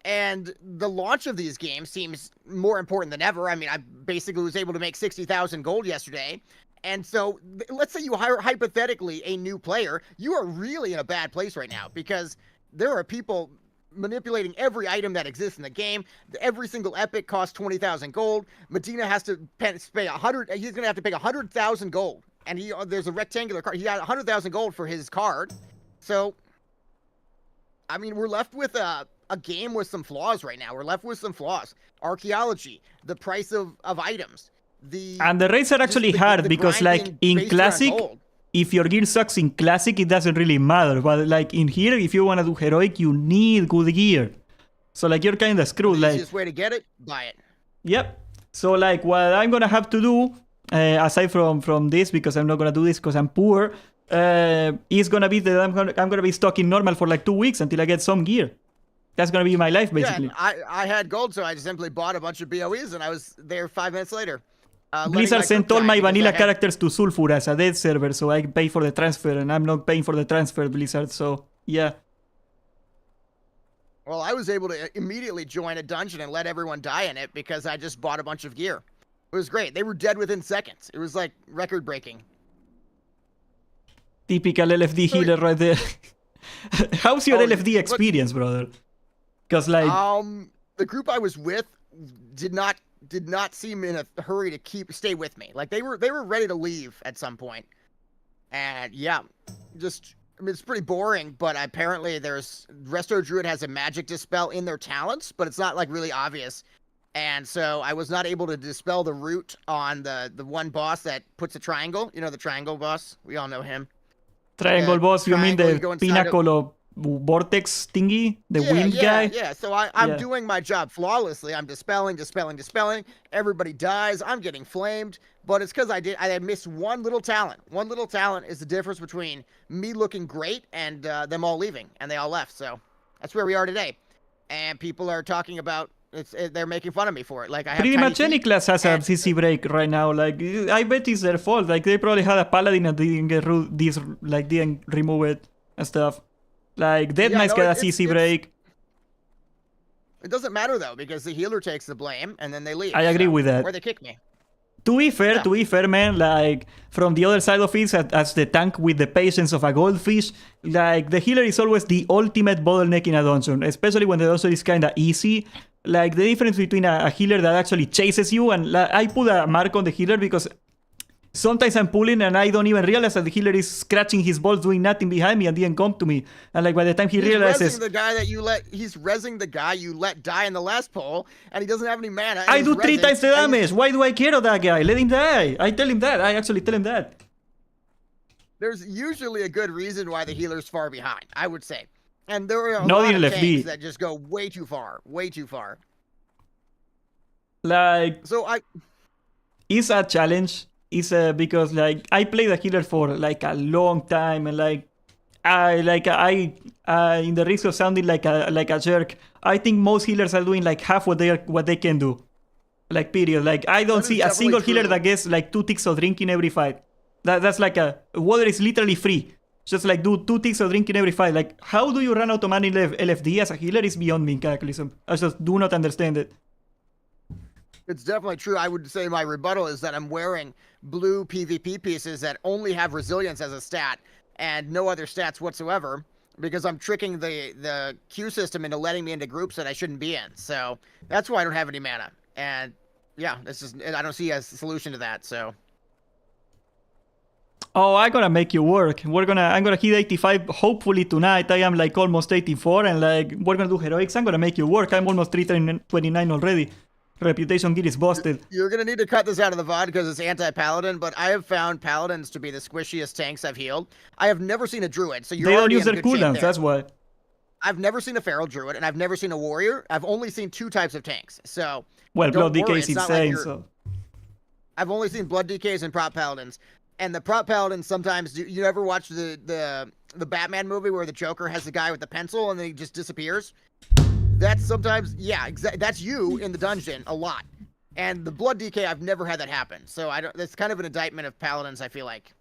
Speaker 2: And the launch of these games seems more important than ever. I mean, I basically was able to make 60,000 gold yesterday. And so let's say you hire hypothetically a new player. You are really in a bad place right now because there are people manipulating every item that exists in the game. Every single epic costs 20,000 gold. Medina has to pay 100. He's gonna have to pay 100,000 gold, and there's a rectangular card. He got 100,000 gold for his card. So, I mean, we're left with a game with some flaws right now. We're left with some flaws. Archaeology, the price of items,
Speaker 1: and the raids are actually hard because, like, in Classic, if your gear sucks in Classic, it doesn't really matter. But, like, in here, if you want to do Heroic, you need good gear. So, like, you're kind of screwed.
Speaker 2: The easiest way to get it, buy it.
Speaker 1: Yep. So, like, what I'm going to have to do, aside from this, because I'm not going to do this because I'm poor, is going to be that I'm going to be stuck in normal for, like, 2 weeks until I get some gear. That's going to be my life, basically.
Speaker 2: Yeah, I had gold, so I just simply bought a bunch of BOEs, and I was there 5 minutes later.
Speaker 1: Blizzard sent all my vanilla characters to Sulfur as a dead server, so I pay for the transfer, and I'm not paying for the transfer, Blizzard, so yeah.
Speaker 2: Well, I was able to immediately join a dungeon and let everyone die in it because I just bought a bunch of gear. It was great. They were dead within seconds. It was like record-breaking.
Speaker 1: Typical LFD healer right there. How's your LFD experience, brother? Because, like,
Speaker 2: the group I was with did not seem in a hurry to stay with me. Like, they were ready to leave at some point. And yeah, I mean, it's pretty boring, but apparently Resto Druid has a magic dispel in their talents, but it's not, like, really obvious. And so I was not able to dispel the root on the one boss that puts a triangle. You know, the triangle boss? We all know him.
Speaker 1: Triangle boss, you mean the pinnacle of vortex thingy? The wind guy?
Speaker 2: Yeah, so I'm doing my job flawlessly. I'm dispelling. Everybody dies. I'm getting flamed. But it's because I missed one little talent. One little talent is the difference between me looking great and them all leaving. And they all left. So that's where we are today. And people are talking about they're making fun of me for it. Like, I have
Speaker 1: pretty much any class has a CC break right now. Like, I bet it's their fault. Like, they probably had a paladin and didn't remove it and stuff. Like, Dead Knight's got a CC break.
Speaker 2: It doesn't matter though, because the healer takes the blame and then they leave.
Speaker 1: I agree with that.
Speaker 2: Or they kick me.
Speaker 1: To be fair, man, like, from the other side of it, as the tank with the patience of a goldfish, like, the healer is always the ultimate bottleneck in a dungeon, especially when the dungeon is kind of easy. Like, the difference between a healer that actually chases you, and I put a mark on the healer because sometimes I'm pulling and I don't even realize that the healer is scratching his balls doing nothing behind me and didn't come to me. And, like, by the time he realizes...
Speaker 2: He's rezzing the guy you let die in the last pull, and he doesn't have any mana.
Speaker 1: I do 3 times the damage. Why do I care of that guy? Let him die. I tell him that. I actually tell him that.
Speaker 2: There's usually a good reason why the healer's far behind, I would say. And there are a lot of tanks that just go way too far. Way too far.
Speaker 1: Like...
Speaker 2: So
Speaker 1: It's a challenge. It's because, like, I played the healer for, like, a long time, and, like, I in the risk of sounding like a jerk, I think most healers are doing, like, half what they can do. Like, period. Like, I don't see a single healer that gets, like, 2 ticks of drinking every fight. That's like water is literally free. Just, like, do 2 ticks of drinking every fight. Like, how do you run out of money in LFD as a healer is beyond me in Cataclysm. I just do not understand it.
Speaker 2: It's definitely true. I would say my rebuttal is that I'm wearing blue PvP pieces that only have resilience as a stat and no other stats whatsoever, because I'm tricking the Q system into letting me into groups that I shouldn't be in. So that's why I don't have any mana. And yeah, I don't see a solution to that. So.
Speaker 1: Oh, I'm gonna make you work. I'm gonna hit 85 hopefully tonight. I am, like, almost 84, and, like, we're gonna do heroics. I'm gonna make you work. I'm almost 329 already. Reputation gear is busted.
Speaker 2: You're gonna need to cut this out of the VOD because it's anti-paladin, but I have found paladins to be the squishiest tanks I've healed. I have never seen a druid, so you're
Speaker 1: They don't use their cooldowns, that's why.
Speaker 2: I've never seen a feral druid, and I've never seen a warrior. I've only seen 2 types of tanks, so...
Speaker 1: Well, Blood DK is insane, so...
Speaker 2: I've only seen Blood DKs and prop paladins. And the prop paladins sometimes... You ever watch the Batman movie where the Joker has the guy with the pencil and then he just disappears? That's sometimes... Yeah, that's you in the dungeon a lot. And the Blood DK, I've never had that happen. So that's kind of an indictment of paladins, I feel like.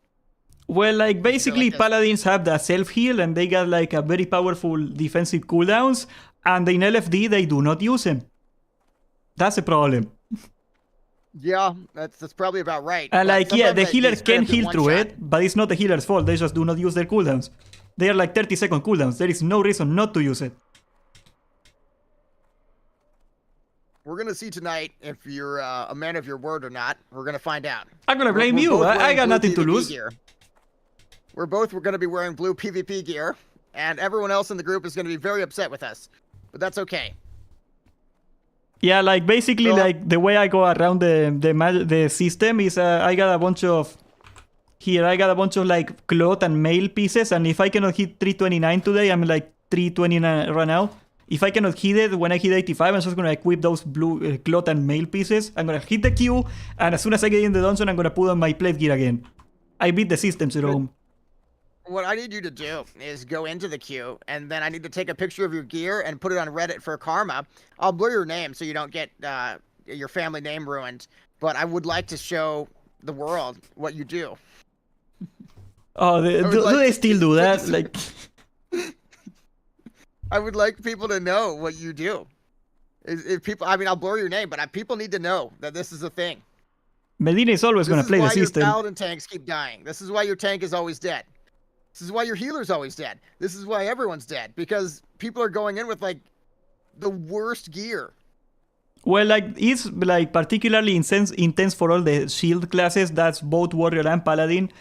Speaker 1: Well, like, basically, paladins have the self-heal, and they got, like, a very powerful defensive cooldowns, and in LFD, they do not use them. That's a problem.
Speaker 2: Yeah, that's probably about right.
Speaker 1: And, like, yeah, the healer can heal through it, but it's not the healer's fault. They just do not use their cooldowns. They are, like, 30-second cooldowns. There is no reason not to use it.
Speaker 2: We're gonna see tonight if you're a man of your word or not. We're gonna find out.
Speaker 1: I'm gonna blame you. I got nothing to lose.
Speaker 2: Gear. We're gonna be wearing blue PvP gear, and everyone else in the group is gonna be very upset with us, but that's okay.
Speaker 1: Yeah, like basically, like the way I go around the system is I got a bunch of like cloth and mail pieces, and if I cannot hit 329 today, I'm like 329 right now. If I cannot hit it when I hit 85, I'm just gonna equip those blue cloth and mail pieces. I'm gonna hit the queue, and as soon as I get in the dungeon, I'm gonna put on my plate gear again. I beat the system, Jerome.
Speaker 2: What I need you to do is go into the queue, and then I need to take a picture of your gear and put it on Reddit for karma. I'll blur your name so you don't get your family name ruined, but I would like to show the world what you do.
Speaker 1: Oh, do they still do that? Like,
Speaker 2: I would like people to know what you do. If people, I mean, I'll blur your name, but people need to know that this is a thing.
Speaker 1: Medina is always going to play the system.
Speaker 2: This is why your paladin tanks keep dying. This is why your tank is always dead. This is why your healer's always dead. This is why everyone's dead, because people are going in with like the worst gear.
Speaker 1: Well, like it's like particularly intense for all the shield classes. That's both warrior and paladin.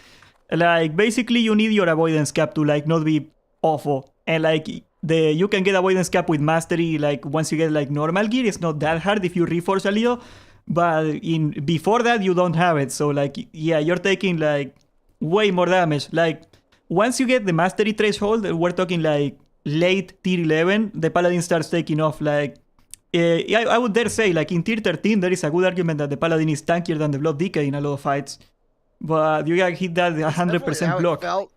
Speaker 1: Like basically you need your avoidance cap to like not be awful, and like you can get avoidance cap with mastery. Like once you get like normal gear, it's not that hard if you reforce a little. But before that you don't have it. So like yeah, you're taking like way more damage. Like once you get the mastery threshold, we're talking like late tier 11, the paladin starts taking off. Like I would dare say like in tier 13 there is a good argument that the paladin is tankier than the blood decay in a lot of fights. But you gotta hit that 100% block.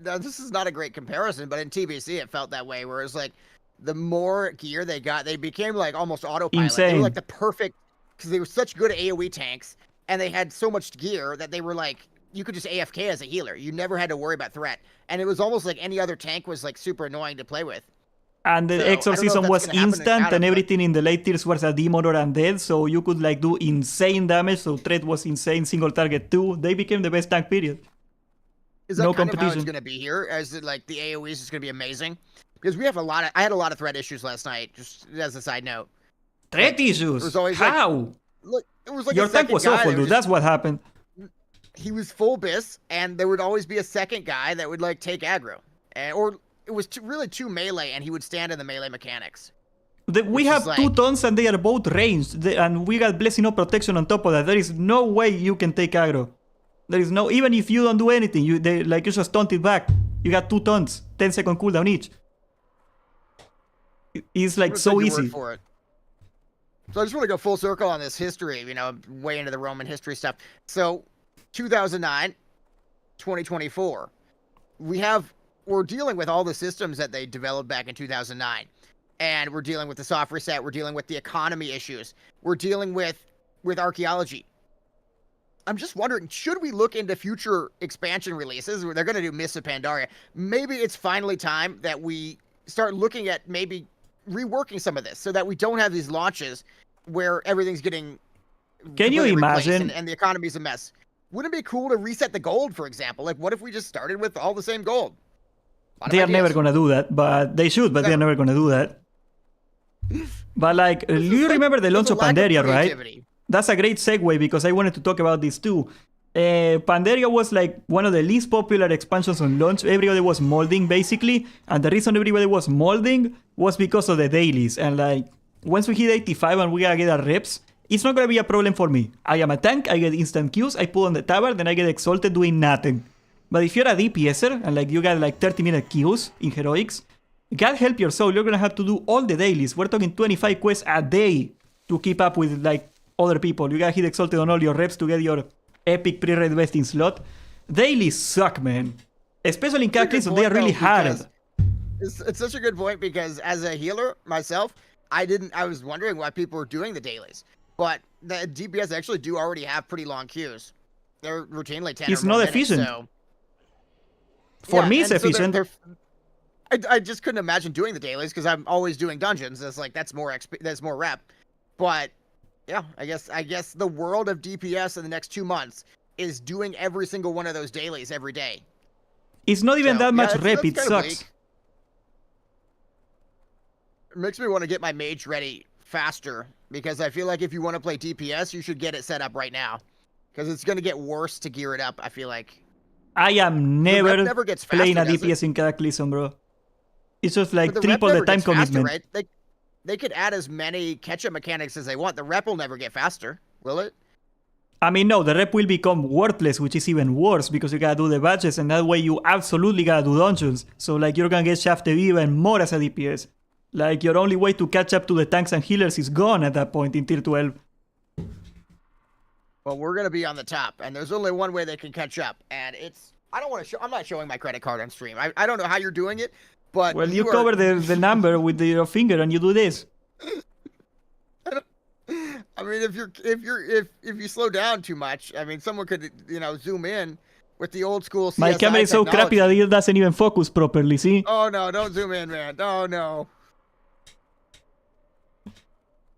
Speaker 2: Now, this is not a great comparison, but in TBC it felt that way, where it was like the more gear they got, they became like almost autopilot.
Speaker 1: Insane.
Speaker 2: They were like the perfect, because they were such good AoE tanks, and they had so much gear that they were like, you could just AFK as a healer. You never had to worry about threat. And it was almost like any other tank was like super annoying to play with.
Speaker 1: And the exorcism was instant, and everything in the late tiers was a demon or undead, so you could like do insane damage. So threat was insane, single target too. They became the best tank, period.
Speaker 2: Is that no kind competition. Of how it's going to be here? As it, like the AoEs is going to be amazing? Because we have I had a lot of threat issues last night, just as a side note.
Speaker 1: Threat issues? How?
Speaker 2: Like, look, it was like
Speaker 1: your tank was awful, dude. That's what happened.
Speaker 2: He was full bis, and there would always be a second guy that would like take aggro, or it was really two melee, and he would stand in the melee mechanics.
Speaker 1: We have like, 2 tons, and they are both ranged, and we got blessing of protection on top of that. There is no way you can take aggro. There is no, even if you don't do anything, you just taunt it back. You got 2 tons, 10-second cooldown each. It's like so easy.
Speaker 2: For it. So I just want to go full circle on this history, you know, way into the Roman history stuff. So 2009, 2024, we're dealing with all the systems that they developed back in 2009. And we're dealing with the soft reset, we're dealing with the economy issues, we're dealing with archaeology. I'm just wondering, should we look into future expansion releases where they're going to do Mists of Pandaria? Maybe it's finally time that we start looking at maybe reworking some of this so that we don't have these launches where everything's getting
Speaker 1: Can you imagine?
Speaker 2: And the economy's a mess. Wouldn't it be cool to reset the gold, for example? Like, what if we just started with all the same gold?
Speaker 1: They are never going to do that, but they should, but they're never going to do that. But like, you remember the launch of Pandaria, right? That's a great segue because I wanted to talk about this too. Pandaria was like one of the least popular expansions on launch. Everybody was molding basically, and the reason everybody was molding was because of the dailies. And like, once we hit 85 and we gotta get our reps, it's not gonna be a problem for me. I am a tank, I get instant Qs, I pull on the tower, then I get exalted doing nothing. But if you're a DPSer and like you got like 30-minute Qs in heroics, God help your soul, you're gonna have to do all the dailies. We're talking 25 quests a day to keep up with like other people. You gotta hit exalted on all your reps to get your epic pre-raid vesting slot. Dailies suck, man. Especially in Cataclysm, they are really hard.
Speaker 2: It's such a good point because as a healer myself, I was wondering why people were doing the dailies. But the DPS actually do already have pretty long queues. They're routinely 10
Speaker 1: It's
Speaker 2: or more
Speaker 1: not
Speaker 2: minutes,
Speaker 1: efficient.
Speaker 2: So...
Speaker 1: For me, it's efficient.
Speaker 2: I just couldn't imagine doing the dailies because I'm always doing dungeons. It's like that's more rep. But yeah, I guess the world of DPS in the next 2 months is doing every single one of those dailies every day.
Speaker 1: It's not even that much rep, it sucks.
Speaker 2: It makes me want to get my mage ready faster, because I feel like if you want to play DPS, you should get it set up right now, because it's going to get worse to gear it up, I feel like.
Speaker 1: I am never
Speaker 2: gets
Speaker 1: playing
Speaker 2: faster,
Speaker 1: a DPS in Cataclysm, bro. It's just like
Speaker 2: the
Speaker 1: triple the time commitment.
Speaker 2: Faster, right? They could add as many catch-up mechanics as they want. The rep will never get faster, will it?
Speaker 1: I mean, no, the rep will become worthless, which is even worse because you gotta do the badges, and that way you absolutely gotta do dungeons. So, like, you're gonna get shafted even more as a DPS. Like, your only way to catch up to the tanks and healers is gone at that point in tier 12.
Speaker 2: Well, we're gonna be on the top, and there's only one way they can catch up, and it's... I don't want to show... I'm not showing my credit card on stream. I don't know how you're doing it, but...
Speaker 1: Well, you cover the number with your finger and you do this.
Speaker 2: I mean, if you slow down too much, I mean, someone could, zoom in with the old school CSI
Speaker 1: My camera is so crappy that it doesn't even focus properly, see?
Speaker 2: Oh, no, don't zoom in, man. Oh, no.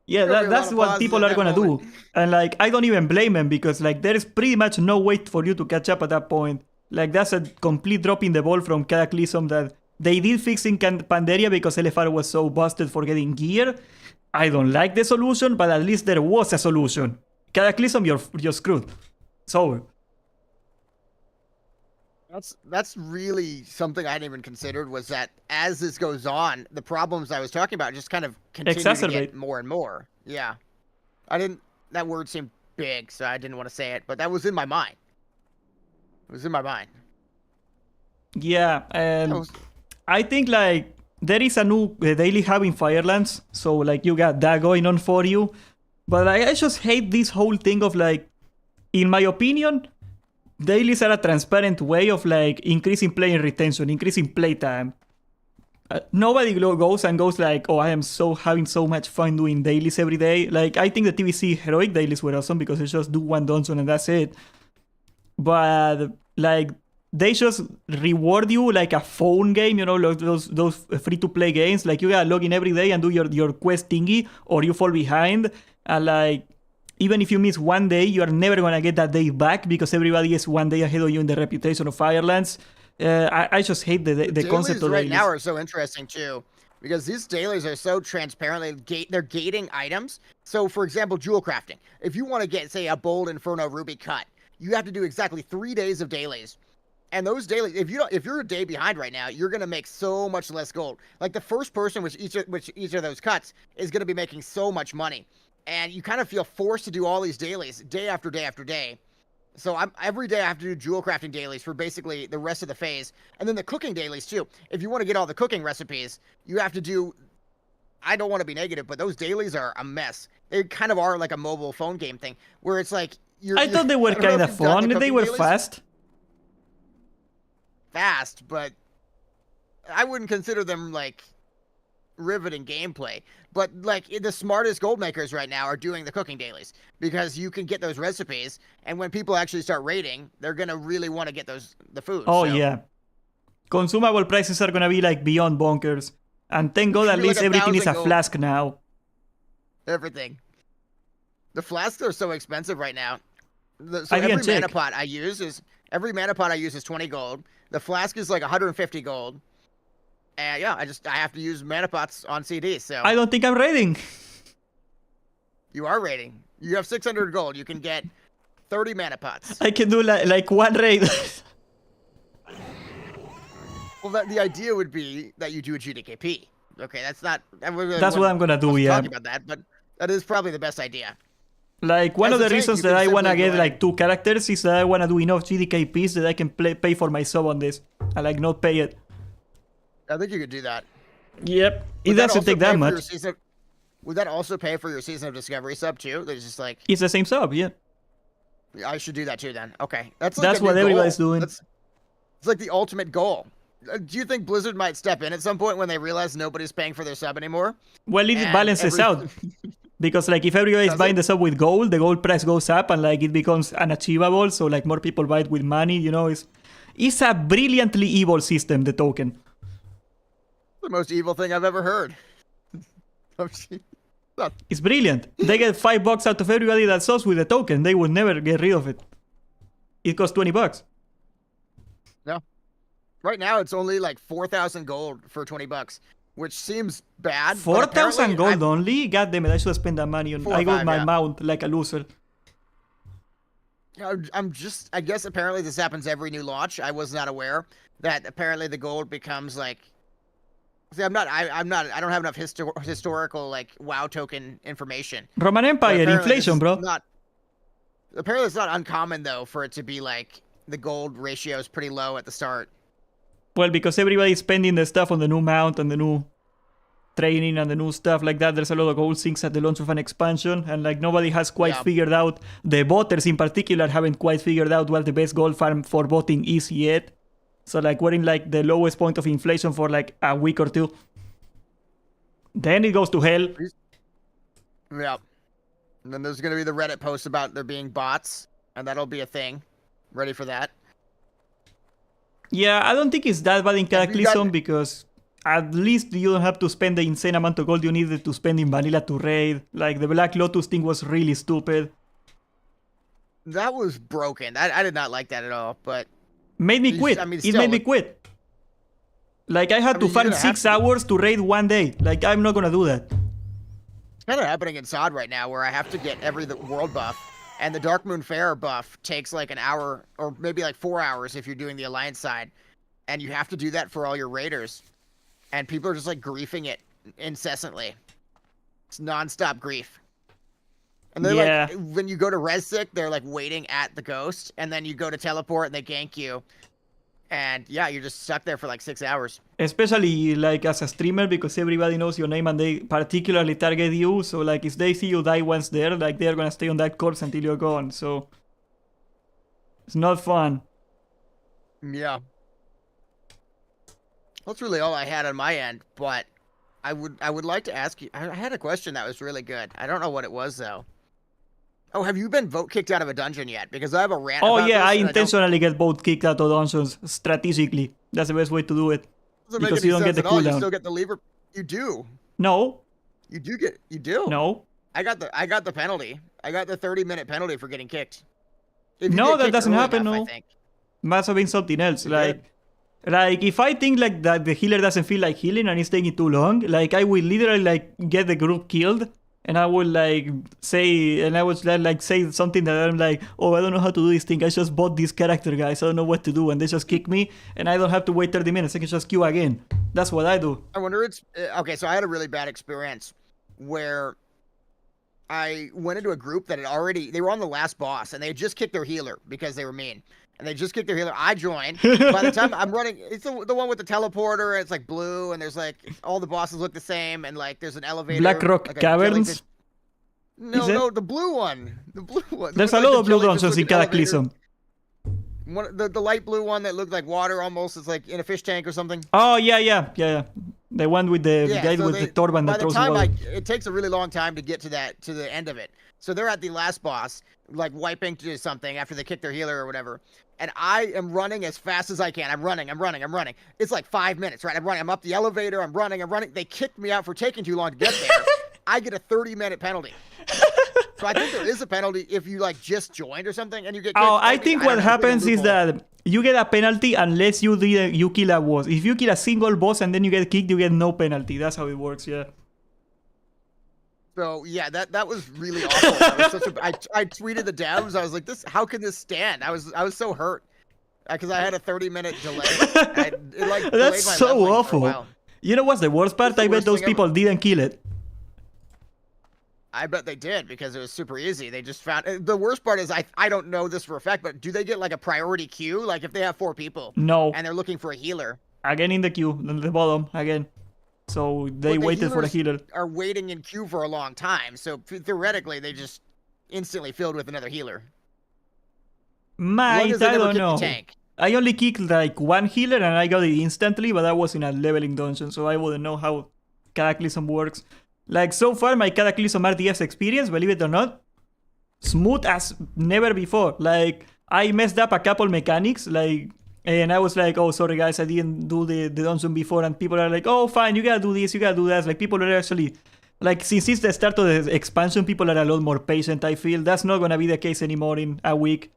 Speaker 1: Yeah, that's what people are gonna do. And, like, I don't even blame them because, like, there is pretty much no way for you to catch up at that point. Like, that's a complete drop in the ball from Cataclysm that they did fix in Pandaria because LFR was so busted for getting gear. I don't like the solution, but at least there was a solution. Cataclysm, you're screwed. It's over.
Speaker 2: That's really something I hadn't even considered, was that as this goes on, the problems I was talking about just kind of continue to get more and more. Yeah. That word seemed big, so I didn't want to say it, but that was in my mind. It was in my mind.
Speaker 1: Yeah, and I think, like, there is a new daily hub in Firelands, so, like, you got that going on for you. But I just hate this whole thing of, like, in my opinion, dailies are a transparent way of, like, increasing player retention, increasing playtime. Nobody goes like, oh, I am having so much fun doing dailies every day. Like, I think the TBC heroic dailies were awesome because they just do one dungeon and that's it. But, like, they just reward you like a phone game, those free-to-play games. Like, you gotta log in every day and do your quest thingy, or you fall behind. And, like, even if you miss one day, you are never gonna get that day back because everybody is one day ahead of you in the reputation of Firelands. I just hate the concept of
Speaker 2: right now are so interesting too, because these dailies are so transparently they're gating items. So, for example, jewel crafting. If you want to get, say, a bold Inferno ruby cut, you have to do exactly 3 days of dailies. And those dailies, if you're a day behind right now, you're gonna make so much less gold. Like, the first person which each of those cuts is gonna be making so much money, and you kind of feel forced to do all these dailies day after day after day. So every day I have to do jewel crafting dailies for basically the rest of the phase, and then the cooking dailies too. If you want to get all the cooking recipes, you have to do. I don't want to be negative, but those dailies are a mess. They kind of are like a mobile phone game thing, where it's like
Speaker 1: I thought they were kind of fun. They were fast.
Speaker 2: Fast, but I wouldn't consider them like riveting gameplay. But, like, the smartest gold makers right now are doing the cooking dailies, because you can get those recipes, and when people actually start raiding, they're gonna really want to get the food.
Speaker 1: Oh, so. Yeah. Consumable prices are gonna be, like, beyond bonkers. And thank God at least like everything is a flask now.
Speaker 2: Everything. The flasks are so expensive right now. So every mana pot I use is 20 gold. The flask is like 150 gold. And yeah, I have to use mana pots on CD. So
Speaker 1: I don't think I'm raiding.
Speaker 2: You are raiding. You have 600 gold. You can get 30 mana pots.
Speaker 1: I can do like one raid.
Speaker 2: Well, the idea would be that you do a GDKP. Okay, that's not.
Speaker 1: That's what I'm gonna do. Yeah.
Speaker 2: Talking about that, but that is probably the best idea.
Speaker 1: Like, one of the reasons that I wanna get like 2 characters is that I wanna do enough GDKPs that I can pay for my sub on this. I like not pay it.
Speaker 2: I think you could do that.
Speaker 1: Yep. It doesn't take that much.
Speaker 2: Would that also pay for your Season of Discovery sub too? There's just like...
Speaker 1: It's the same sub, yeah.
Speaker 2: I should do that too then. Okay. That's
Speaker 1: what everybody's doing.
Speaker 2: It's like the ultimate goal. Do you think Blizzard might step in at some point when they realize nobody's paying for their sub anymore?
Speaker 1: Well, it balances out. Because, like, if everybody's buying the sub with gold, the gold price goes up and, like, it becomes unachievable. So, like, more people buy it with money, It's a brilliantly evil system, the token.
Speaker 2: The most evil thing I've ever heard.
Speaker 1: It's brilliant. They get $5 out of everybody that subs with the token. They would never get rid of it. It costs $20.
Speaker 2: No. Right now, it's only like 4,000 gold for $20. which seems bad.
Speaker 1: 4,000 gold only? God damn it, I should spend that money on. I got my mount like a loser.
Speaker 2: I guess apparently this happens every new launch. I was not aware that apparently the gold becomes like. See, I don't have enough historical like WoW token information.
Speaker 1: Roman Empire inflation, bro.
Speaker 2: Apparently it's not uncommon though for it to be like the gold ratio is pretty low at the start.
Speaker 1: Well, because everybody's spending the stuff on the new mount and the new training and the new stuff like that. There's a lot of gold sinks at the launch of an expansion, and like nobody has quite figured out. The botters in particular haven't quite figured out what the best gold farm for botting is yet. So like we're in like the lowest point of inflation for like a week or two. Then it goes to hell.
Speaker 2: Yeah. And then there's gonna be the Reddit post about there being bots, and that'll be a thing. Ready for that?
Speaker 1: Yeah, I don't think it's that bad in Cataclysm because at least you don't have to spend the insane amount of gold you needed to spend in vanilla to raid. Like the Black Lotus thing was really stupid.
Speaker 2: That was broken. I did not like that at all, but...
Speaker 1: Made me quit. It made me quit. Like I had to farm 6 hours to raid one day. Like I'm not gonna do that.
Speaker 2: It's kind of happening in SOD right now where I have to get every world buff. And the Dark Moon Fair buff takes like an hour or maybe like 4 hours if you're doing the Alliance side. And you have to do that for all your raiders. And people are just like griefing it incessantly. It's non-stop grief. And they're like, when you go to Res-Sick, they're like waiting at the ghost. And then you go to teleport and they gank you. And yeah, you're just stuck there for like 6 hours.
Speaker 1: Especially like as a streamer because everybody knows your name and they particularly target you. So like if they see you die once there, like they're gonna stay on that course until you're gone. So it's not fun.
Speaker 2: Yeah. That's really all I had on my end, but I would like to ask you, I had a question that was really good. I don't know what it was though. Oh, have you been vote kicked out of a dungeon yet? Because I have a rant about
Speaker 1: yeah,
Speaker 2: this,
Speaker 1: I intentionally get vote kicked out of dungeons strategically. That's the best way to do it. Because you don't get the cooldown.
Speaker 2: You still get the lever. You do.
Speaker 1: No.
Speaker 2: You do.
Speaker 1: No.
Speaker 2: I got the penalty. I got the 30-minute penalty for getting kicked.
Speaker 1: No, that doesn't happen, no. Must have been something else. Like if I think like that the healer doesn't feel like healing and it's taking too long, like I will literally like get the group killed. And I would like say, and I would like say something that I'm like, oh, I don't know how to do this thing. I just bought this character, guys. I don't know what to do. And they just kick me and I don't have to wait 30 minutes. I can just queue again. That's what I do.
Speaker 2: I wonder okay, so I had a really bad experience where I went into a group that they were on the last boss and they had just kicked their healer because they were mean. And they just kicked their healer. I joined. By the time I'm running, it's the one with the teleporter. And it's like blue, and there's like all the bosses look the same, and like there's an elevator.
Speaker 1: Black Rock Caverns.
Speaker 2: No, the blue one. The blue one.
Speaker 1: There's a lot of blue dungeons in Cataclysm.
Speaker 2: The light blue one that looked like water almost. It's like in a fish tank or something.
Speaker 1: Oh yeah. The one with the guy with the turban that throws water.
Speaker 2: It takes a really long time to get to the end of it. So they're at the last boss, like wiping to something after they kick their healer or whatever. And I am running as fast as I can. I'm running. It's like 5 minutes, right? I'm running. I'm up the elevator. I'm running. They kicked me out for taking too long to get there. I get a 30-minute penalty. So I think there is a penalty if you like just joined or something and you get kicked.
Speaker 1: Oh, I think what happens is that you get a penalty unless you kill a boss. If you kill a single boss and then you get kicked, you get no penalty. That's how it works, yeah.
Speaker 2: So yeah, that was really awful. I tweeted the devs. I was like, how can this stand? I was so hurt because I had a 30-minute delay.
Speaker 1: That's so awful. You know what's the worst part? I bet those people didn't kill it.
Speaker 2: I bet they did because it was super easy. They just found the worst part is I don't know this for a fact, but do they get like a priority queue? Like if they have 4 people,
Speaker 1: no,
Speaker 2: and they're looking for a healer
Speaker 1: again in the queue, on the bottom again. So they waited for the healer.
Speaker 2: Are waiting in queue for a long time. So theoretically, they just instantly filled with another healer.
Speaker 1: I don't know. I only kicked like 1 healer and I got it instantly, but I was in a leveling dungeon, so I wouldn't know how Cataclysm works. Like so far, my Cataclysm RDS experience, believe it or not, smooth as never before. Like I messed up a couple mechanics, and I was like, oh, sorry guys, I didn't do the dungeon before. And people are like, oh, fine, you gotta do this, you gotta do that. Like people are actually, like since it's the start of the expansion, people are a lot more patient, I feel. That's not gonna be the case anymore in a week.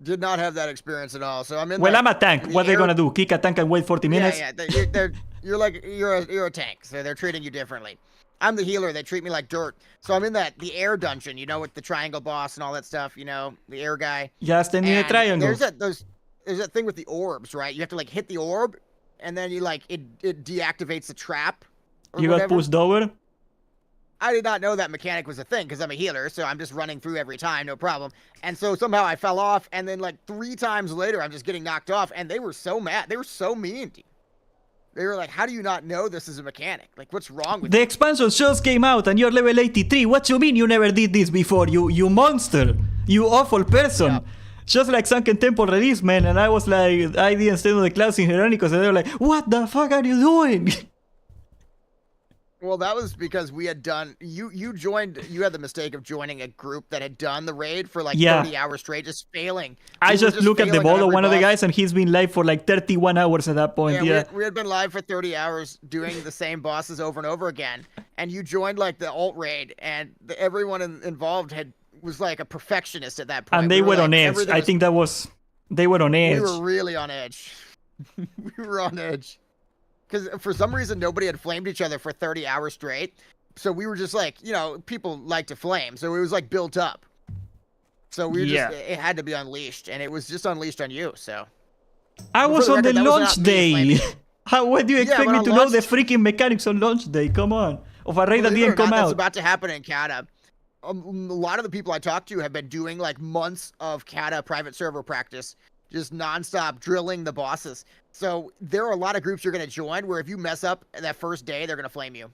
Speaker 2: Did not have that experience at all. So I'm in.
Speaker 1: Well, I'm a tank. What are they gonna do? Kick a tank and wait 40 minutes?
Speaker 2: Yeah. You're a tank. So they're treating you differently. I'm the healer. They treat me like dirt. So I'm in the air dungeon, with the triangle boss and all that stuff, the air guy.
Speaker 1: Yeah, standing in a triangle.
Speaker 2: There's that thing with the orbs, right? You have to hit the orb, and then you it deactivates the trap.
Speaker 1: You got pushed over?
Speaker 2: I did not know that mechanic was a thing because I'm a healer, so I'm just running through every time, no problem. And so somehow I fell off, and then 3 times later, I'm just getting knocked off, and they were so mad. They were so mean to you. They were like, how do you not know this is a mechanic? What's wrong with you?
Speaker 1: The expansion just came out and you're level 83. What you mean you never did this before? You monster. You awful person. Yeah. Just like Sunken Temple release, man. And I was like, I didn't stand on the class in Heronicus. And they were like, what the fuck are you doing?
Speaker 2: Well, that was because we had done, you had the mistake of joining a group that had done the raid for 30 hours straight, just failing.
Speaker 1: I just looked at the ball of one of the guys and he's been live for 31 hours at that point. Yeah.
Speaker 2: We had been live for 30 hours doing the same bosses over and over again. And you joined the alt raid and everyone involved was like a perfectionist at that point.
Speaker 1: And they were on edge. I think they were on edge.
Speaker 2: We were really on edge. We were on edge. Because for some reason, nobody had flamed each other for 30 hours straight. So we were just people like to flame. So it was built up. So we were it had to be unleashed. And it was just unleashed on you. So
Speaker 1: I was on the launch day. What do you expect me to know the freaking mechanics on launch day? Come on. Of a raid that didn't come out.
Speaker 2: That's about to happen in Cata. A lot of the people I talked to have been doing months of Cata private server practice. Just nonstop drilling the bosses. So there are a lot of groups you're going to join where if you mess up that first day, they're going to flame you.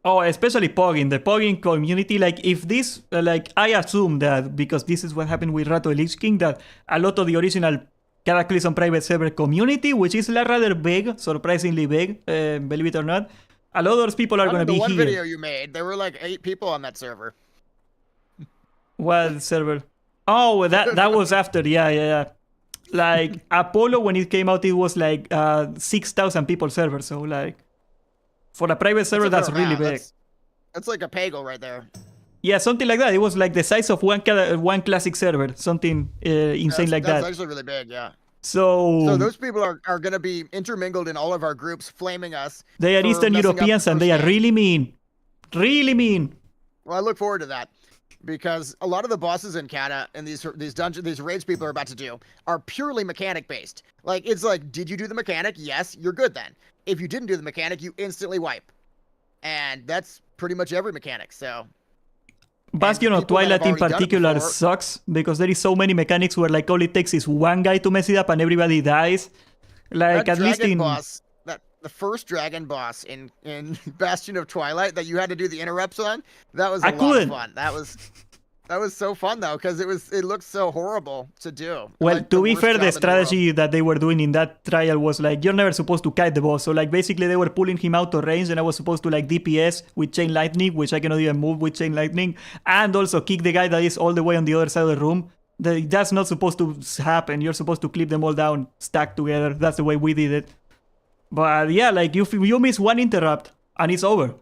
Speaker 1: Oh, especially Pogging. The Pogging community, if this, I assume that because this is what happened with Rato Lich King, that a lot of the original Cataclysm private server community, which is rather big, surprisingly big, believe it or not, a lot of those people are going to be here.
Speaker 2: The one video you made, there were 8 people on that server.
Speaker 1: What server? Oh, that was after, yeah. Apollo, when it came out, it was 6,000 people server. So for a private server, that's really big.
Speaker 2: That's like a Pagel right there.
Speaker 1: Yeah, something like that. It was the size of one classic server, something insane like that.
Speaker 2: That's actually really big, yeah.
Speaker 1: So
Speaker 2: those people are going to be intermingled in all of our groups, flaming us.
Speaker 1: They are Eastern Europeans and they are really mean. Really mean.
Speaker 2: Well, I look forward to that. Because a lot of the bosses in Cata and these dungeons, these raids people are about to do are purely mechanic based. It's did you do the mechanic? Yes, you're good then. If you didn't do the mechanic, you instantly wipe. And that's pretty much every mechanic, so.
Speaker 1: Bastion of Twilight in particular sucks because there is so many mechanics where all it takes is one guy to mess it up and everybody dies. At least in
Speaker 2: boss, the first dragon boss in Bastion of Twilight that you had to do the interrupts on, that was a lot of fun. That was so fun though, because it looked so horrible to do.
Speaker 1: Well, to be fair, the strategy that they were doing in that trial was you're never supposed to kite the boss. So basically they were pulling him out of range and I was supposed to DPS with Chain Lightning, which I cannot even move with Chain Lightning, and also kick the guy that is all the way on the other side of the room. That's not supposed to happen. You're supposed to clip them all down, stacked together. That's the way we did it. But yeah, you miss one interrupt and it's over.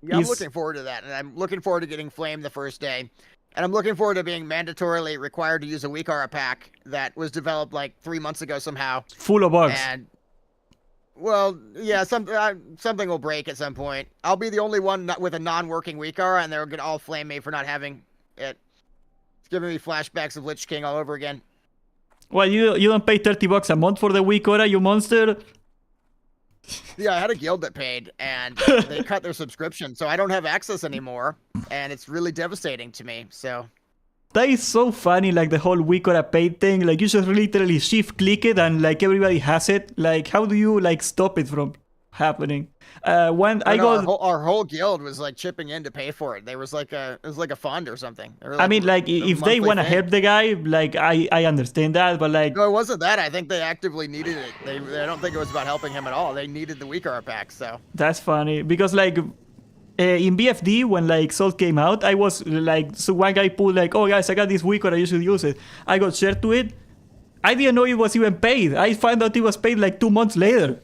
Speaker 2: Yeah, I'm looking forward to that. And I'm looking forward to getting flamed the first day. And I'm looking forward to being mandatorily required to use a weak aura pack that was developed 3 months ago somehow.
Speaker 1: Full of bugs.
Speaker 2: And, well, yeah, something will break at some point. I'll be the only one with a non-working weak aura, and they're going to all flame me for not having it. It's giving me flashbacks of Lich King all over again.
Speaker 1: Well, you don't pay $30 a month for the weak aura, you monster?
Speaker 2: Yeah, I had a guild that paid, and they cut their subscription, so I don't have access anymore, and it's really devastating to me, so.
Speaker 1: That is so funny, the whole weak aura paid thing. You just literally shift-click it, and everybody has it. How do you, stop it from happening?
Speaker 2: Our whole guild was chipping in to pay for it. It was like a fund or something.
Speaker 1: If they want to help the guy, I understand that, but
Speaker 2: no, it wasn't that. I think they actively needed it. I don't think it was about helping him at all. They needed the weak aura pack. So
Speaker 1: that's funny because in BFD when Salt came out, I was so one guy pulled oh guys, I got this weak aura, you should use it. I got shared to it. I didn't know it was even paid. I found out it was paid 2 months later.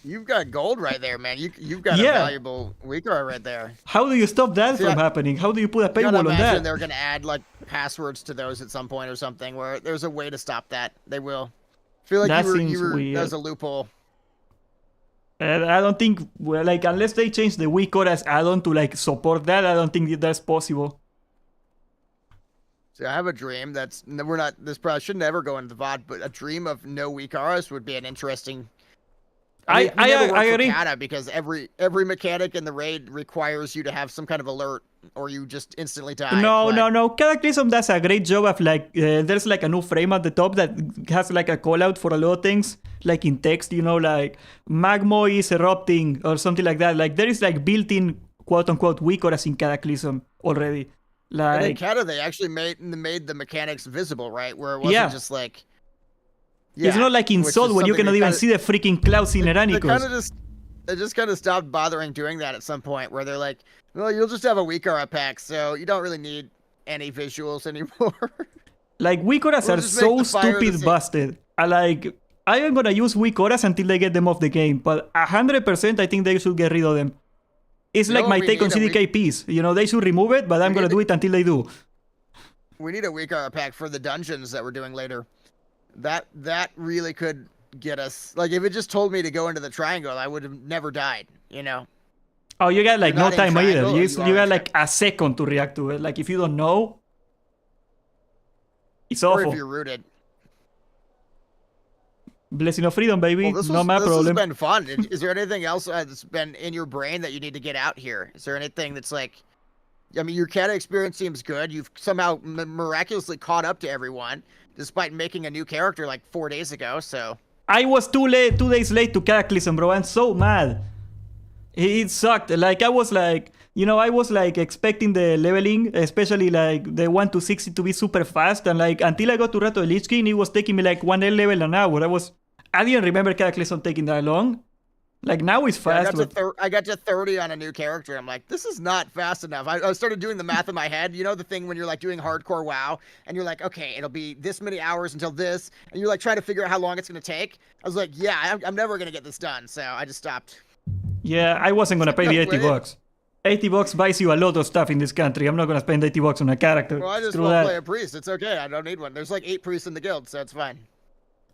Speaker 2: You've got gold right there, man. You've got a valuable weak card right there.
Speaker 1: How do you stop that from happening? How do you put a paywall on that?
Speaker 2: Imagine they're gonna add like passwords to those at some point or something, where there's a way to stop that. They will. I feel like
Speaker 1: that
Speaker 2: there's a loophole.
Speaker 1: I don't think, well, like, unless they change the weak as add-on to like support that, I don't think that's possible.
Speaker 2: So I have a dream this probably should never go into the VOD, but a dream of no weak auras would be an interesting. I agree. Because every mechanic in the raid requires you to have some kind of alert, or you just instantly die.
Speaker 1: No. Cataclysm does a great job of like, there's like a new frame at the top that has like a call out for a lot of things, like in text, like Magmo is erupting or something like that. Like there is like built-in quote unquote weak auras in Cataclysm already. Like,
Speaker 2: and in Cata, they actually made the mechanics visible, right? Where it wasn't just like.
Speaker 1: Yeah, it's not like in Sol where you cannot even see the freaking clouds in Eranicus.
Speaker 2: They just kind of stopped bothering doing that at some point, where they're like, well, you'll just have a weak aura pack, so you don't really need any visuals anymore.
Speaker 1: Like, weak auras are so stupid busted. I am gonna use weak auras until they get them off the game, but 100% I think they should get rid of them. It's like my take on CDKPs. They should remove it, but I'm gonna do it until they do.
Speaker 2: We need a weak aura pack for the dungeons that we're doing later. That really could get us. Like, if it just told me to go into the triangle, I would have never died,
Speaker 1: Oh, you got like no time either. You got like a second to react to it. Like, if you don't know, it's awful.
Speaker 2: Or if you're rooted.
Speaker 1: Blessing of freedom, baby. Not my problem.
Speaker 2: This has been fun. Is there anything else that's been in your brain that you need to get out here? Is there anything that's like, I mean, your Cata experience seems good. You've somehow miraculously caught up to everyone, despite making a new character like 4 days ago, so.
Speaker 1: I was 2 days late to Cataclysm, bro. I'm so mad. It sucked. Like, I was like, expecting the leveling, especially like the 1 to 60 to be super fast. And like, until I got to Rato the Lich King, it was taking me like 1 level an hour. I didn't remember Cataclysm taking that long. Like, now it's fast.
Speaker 2: Yeah, I got to 30 on a new character. I'm like, this is not fast enough. I started doing the math in my head. You know the thing when you're like doing hardcore WoW and you're like, okay, it'll be this many hours until this. And you're like trying to figure out how long it's going to take. I was like, yeah, I'm never going to get this done. So I just stopped.
Speaker 1: Yeah, I wasn't going to pay the 80 bucks. 80 bucks buys you a lot of stuff in this country. I'm not going to spend 80 bucks on a character.
Speaker 2: Well, I just want to play a priest. It's okay. I don't need one. There's like 8 priests in the guild, so it's fine.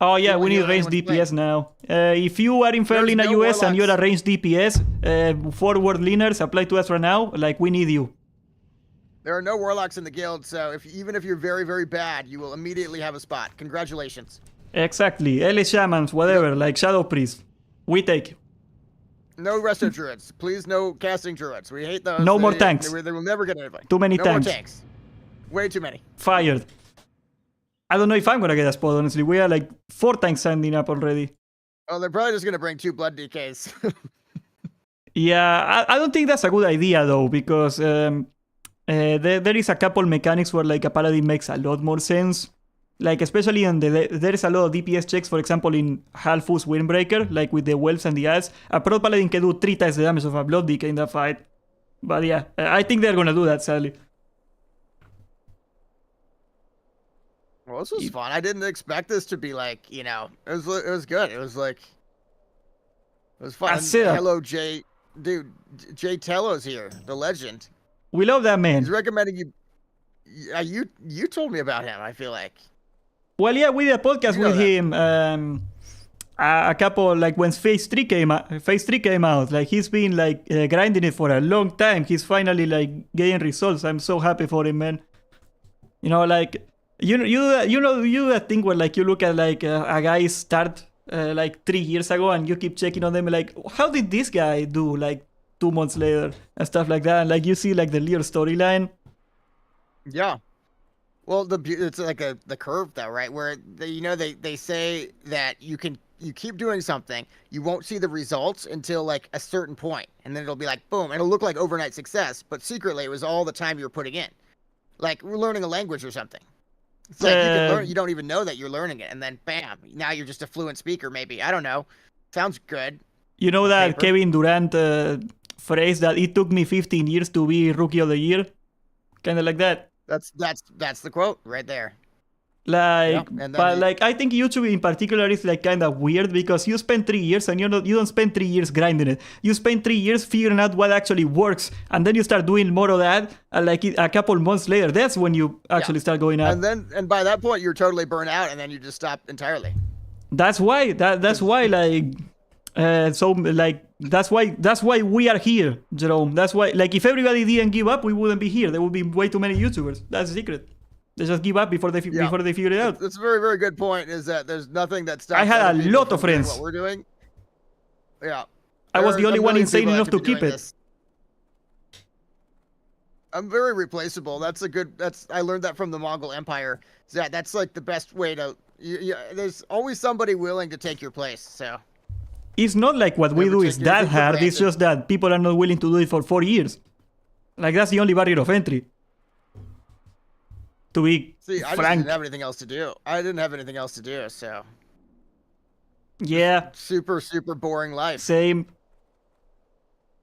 Speaker 1: Oh yeah, we need ranged DPS now. If you are in Fairlina US and you're a ranged DPS, forward leaners, apply to us right now. Like, we need you.
Speaker 2: There are no warlocks in the guild, so even if you're very, very bad, you will immediately have a spot. Congratulations.
Speaker 1: Exactly. LA Shamans, whatever, like Shadow Priest. We take you.
Speaker 2: No Resto Druids. Please, no casting Druids. We hate those.
Speaker 1: No more tanks.
Speaker 2: They will never get anybody.
Speaker 1: Too many tanks.
Speaker 2: No more tanks. Way too many.
Speaker 1: Fired. I don't know if I'm going to get a spot, honestly. We are like 4 tanks signing up already.
Speaker 2: Oh, they're probably just going to bring 2 blood DKs.
Speaker 1: Yeah, I don't think that's a good idea, though, because there is a couple mechanics where like a paladin makes a lot more sense. Like, especially there is a lot of DPS checks, for example, in Halfus Windbreaker, like with the Welfs and the Ads. A pro paladin can do 3 times the damage of a blood DK in that fight. But yeah, I think they're going to do that, sadly.
Speaker 2: Well, this was fun. I didn't expect this to be like, it was good. It was like, it was fun. Hello, Jay. Dude, Jay Tello's here, the legend.
Speaker 1: We love that man.
Speaker 2: He's recommending you. You told me about him, I feel like.
Speaker 1: Well, yeah, we did a podcast with him a couple, like when Phase 3 came out. Like, he's been like grinding it for a long time. He's finally like getting results. I'm so happy for him, man. Like, you that thing where like you look at like a guy start like 3 years ago and you keep checking on them like, how did this guy do like 2 months later and stuff like that, and like you see like the Lear storyline.
Speaker 2: Yeah, well, it's like the curve though, right? Where they say that you keep doing something, you won't see the results until like a certain point, and then it'll be like boom, it'll look like overnight success, but secretly it was all the time you were putting in, like we're learning a language or something. It's like you can learn, you don't even know that you're learning it, and then bam, now you're just a fluent speaker. Maybe, I don't know. Sounds good.
Speaker 1: You know that Kevin Durant phrase that it took me 15 years to be Rookie of the Year, kind of like that.
Speaker 2: That's the quote right there.
Speaker 1: Like, yeah, but like I think YouTube in particular is like kind of weird because you spend 3 years and you don't spend 3 years grinding it. You spend 3 years figuring out what actually works, and then you start doing more of that. And like a couple months later, that's when you actually start going up.
Speaker 2: And by that point, you're totally burnt out, and then you just stop entirely.
Speaker 1: That's why that's why we are here, Jerome. That's why, like, if everybody didn't give up, we wouldn't be here. There would be way too many YouTubers. That's the secret. They just give up before they figure it out.
Speaker 2: That's a very, very good point. Is that there's nothing that stops.
Speaker 1: I had a lot of friends.
Speaker 2: What we're doing. Yeah.
Speaker 1: I was the only one insane enough to keep it.
Speaker 2: I'm very replaceable. I learned that from the Mongol Empire. That's like the best way to. There's always somebody willing to take your place. So.
Speaker 1: It's not like what we do is that hard. It's just that people are not willing to do it for 4 years. Like, that's the only barrier of entry. To be
Speaker 2: I just didn't have anything else to do. So.
Speaker 1: Yeah.
Speaker 2: Super, super boring life.
Speaker 1: Same.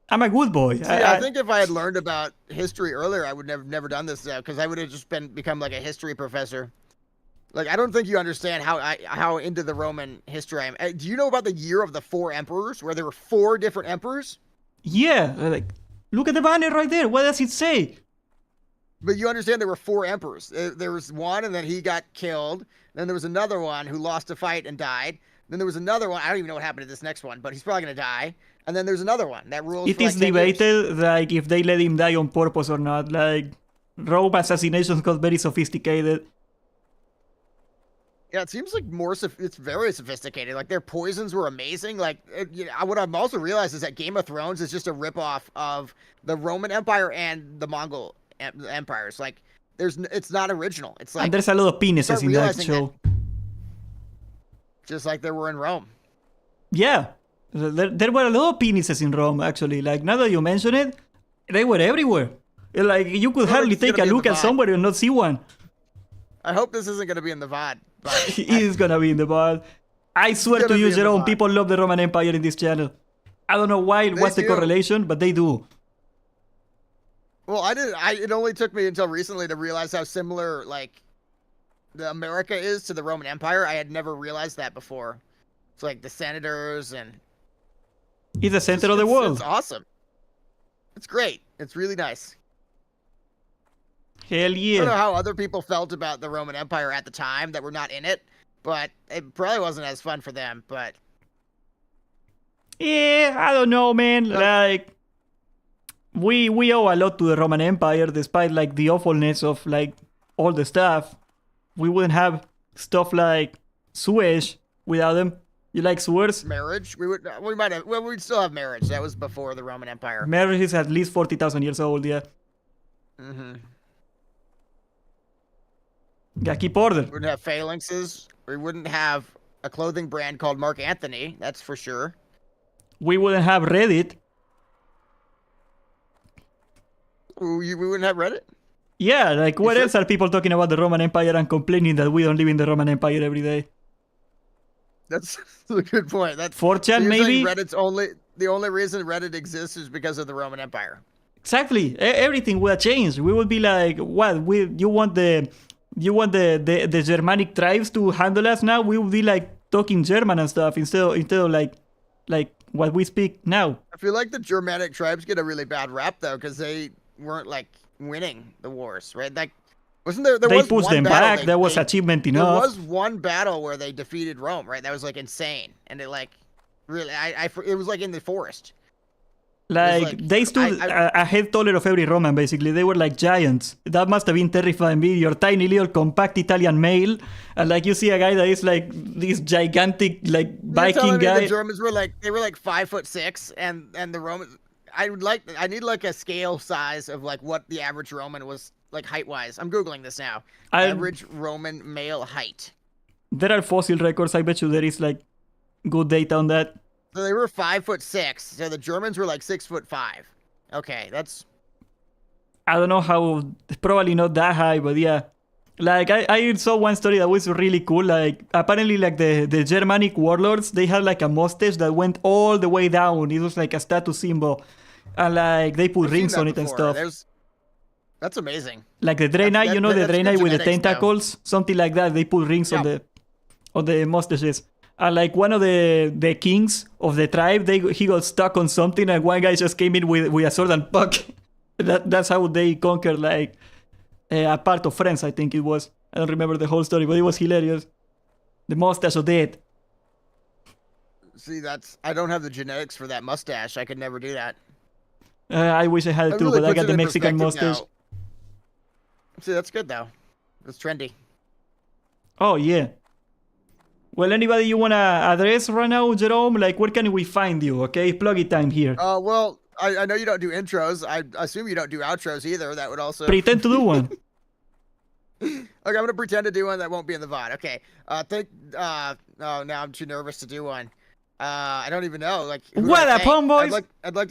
Speaker 1: I'm a good boy.
Speaker 2: I think if I had learned about history earlier, I would never done this because I would have just become like a history professor. Like, I don't think you understand how into the Roman history I am. Do you know about the year of the 4 emperors, where there were 4 different emperors?
Speaker 1: Yeah, like, look at the banner right there. What does it say?
Speaker 2: But you understand there were 4 emperors. There was one, and then he got killed. Then there was another one who lost a fight and died. Then there was another one. I don't even know what happened to this next one, but he's probably going to die. And then there's another one that rules.
Speaker 1: It is debated, like, if they let him die on purpose or not. Like, Rome assassinations got very sophisticated.
Speaker 2: Yeah, it seems like it's very sophisticated. Like, their poisons were amazing. Like, what I'm also realized is that Game of Thrones is just a ripoff of the Roman Empire and the Mongol empires. Like, it's not original. It's like,
Speaker 1: and there's a lot of penises in that show.
Speaker 2: Just like there were in Rome.
Speaker 1: Yeah, there were a lot of penises in Rome, actually. Like, now that you mention it, they were everywhere. Like, you could hardly take a look at somebody and not see one.
Speaker 2: I hope this isn't going to be in the VOD.
Speaker 1: It is going to be in the VOD. I swear to you, Jerome, people love the Roman Empire in this channel. I don't know why, what's the correlation, but they do.
Speaker 2: Well, it only took me until recently to realize how similar, like, the America is to the Roman Empire. I had never realized that before. It's like the senators and...
Speaker 1: It's the center of the world.
Speaker 2: It's awesome. It's great. It's really nice.
Speaker 1: Hell yeah.
Speaker 2: I don't know how other people felt about the Roman Empire at the time that were not in it, but it probably wasn't as fun for them, but...
Speaker 1: Yeah, I don't know, man. Like, we owe a lot to the Roman Empire, despite, like, the awfulness of, like, all the stuff. We wouldn't have stuff like Suez without them. You like Suez?
Speaker 2: Marriage? We'd still have marriage. That was before the Roman Empire.
Speaker 1: Marriage is at least 40,000 years old, yeah.
Speaker 2: Mm-hmm.
Speaker 1: Gotta keep order.
Speaker 2: We wouldn't have phalanxes. We wouldn't have a clothing brand called Mark Anthony. That's for sure.
Speaker 1: We wouldn't have Reddit.
Speaker 2: We wouldn't have Reddit?
Speaker 1: Yeah, like, what else are people talking about the Roman Empire and complaining that we don't live in the Roman Empire every day?
Speaker 2: That's a good point.
Speaker 1: 4chan, maybe?
Speaker 2: Reddit's the only reason Reddit exists is because of the Roman Empire.
Speaker 1: Exactly. Everything would have changed. We would be like, what? You want the Germanic tribes to handle us now? We would be like talking German and stuff instead of like what we speak now.
Speaker 2: I feel like the Germanic tribes get a really bad rap though, because they weren't like winning the wars, right? Like, wasn't there? They was pushed them back.
Speaker 1: That was achievement enough.
Speaker 2: There was one battle where they defeated Rome, right? That was like insane, and it like really, it was like in the forest.
Speaker 1: Like they stood a head taller of every Roman, basically. They were like giants. That must have been terrifying. Me, your tiny little compact Italian male, and like you see a guy that is like this gigantic like Viking guy.
Speaker 2: The Germans were like 5'6", and the Romans. I need like a scale size of like what the average Roman was like height wise. I'm googling this now. Average Roman male height.
Speaker 1: There are fossil records. I bet you there is like good data on that.
Speaker 2: So they were 5'6". So the Germans were like 6'5". Okay, that's.
Speaker 1: I don't know how. It's probably not that high, but yeah. Like I saw one story that was really cool. Like apparently, like the Germanic warlords, they had like a mustache that went all the way down. It was like a status symbol, and like they put rings on it and stuff.
Speaker 2: That's amazing.
Speaker 1: Like the Draenei, you know, the Draenei with the tentacles, though. Something like that. They put rings on the mustaches. And like one of the kings of the tribe, he got stuck on something, and one guy just came in with a sword and puck. That's how they conquered like a part of France, I think it was. I don't remember the whole story, but it was hilarious. The mustache of death.
Speaker 2: See, I don't have the genetics for that mustache. I could never do that.
Speaker 1: I wish I had it too, really, but I got the Mexican mustache.
Speaker 2: Now. See, that's good though. It's trendy.
Speaker 1: Oh yeah. Well, anybody you wanna address right now, Jerome? Like, where can we find you? Okay, plug it time here.
Speaker 2: Well, I know you don't do intros. I assume you don't do outros either. That would also
Speaker 1: pretend to do one.
Speaker 2: Okay, I'm gonna pretend to do one that won't be in the VOD. Okay. Oh, now I'm too nervous to do one. I don't even know. Like,
Speaker 1: what up, homeboys?
Speaker 2: I'd like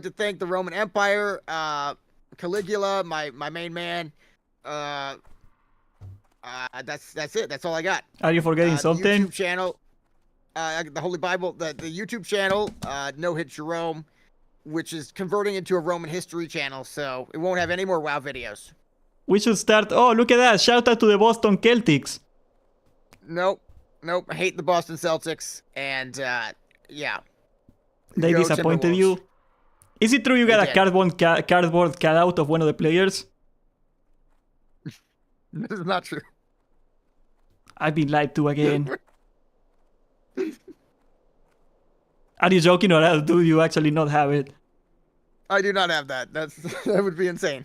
Speaker 2: to thank the Roman Empire, Caligula, my main man. That's it. That's all I got.
Speaker 1: Are you forgetting something?
Speaker 2: YouTube channel, the Holy Bible, the YouTube channel, No Hit Jerome, which is converting into a Roman history channel, so it won't have any more WoW videos.
Speaker 1: We should start. Oh, look at that! Shout out to the Boston Celtics.
Speaker 2: Nope. I hate the Boston Celtics, and yeah.
Speaker 1: They disappointed you. Is it true you got a cardboard cutout of one of the players?
Speaker 2: This is not true.
Speaker 1: I've been lied to again. Are you joking, or do you actually not have it?
Speaker 2: I do not have that. That would be insane.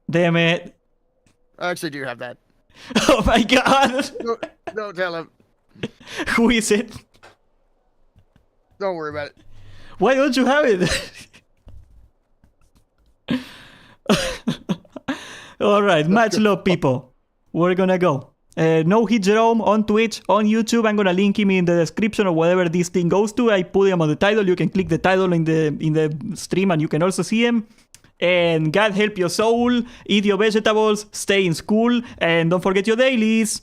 Speaker 1: Damn it.
Speaker 2: I actually do have that.
Speaker 1: Oh my god.
Speaker 2: Don't tell him.
Speaker 1: Who is it?
Speaker 2: Don't worry about it.
Speaker 1: Why don't you have it? Alright, much love, people. We're gonna go. No Hit Jerome on Twitch, on YouTube. I'm gonna link him in the description or whatever this thing goes to. I put him on the title. You can click the title in the stream and you can also see him. And God help your soul, eat your vegetables, stay in school, and don't forget your dailies.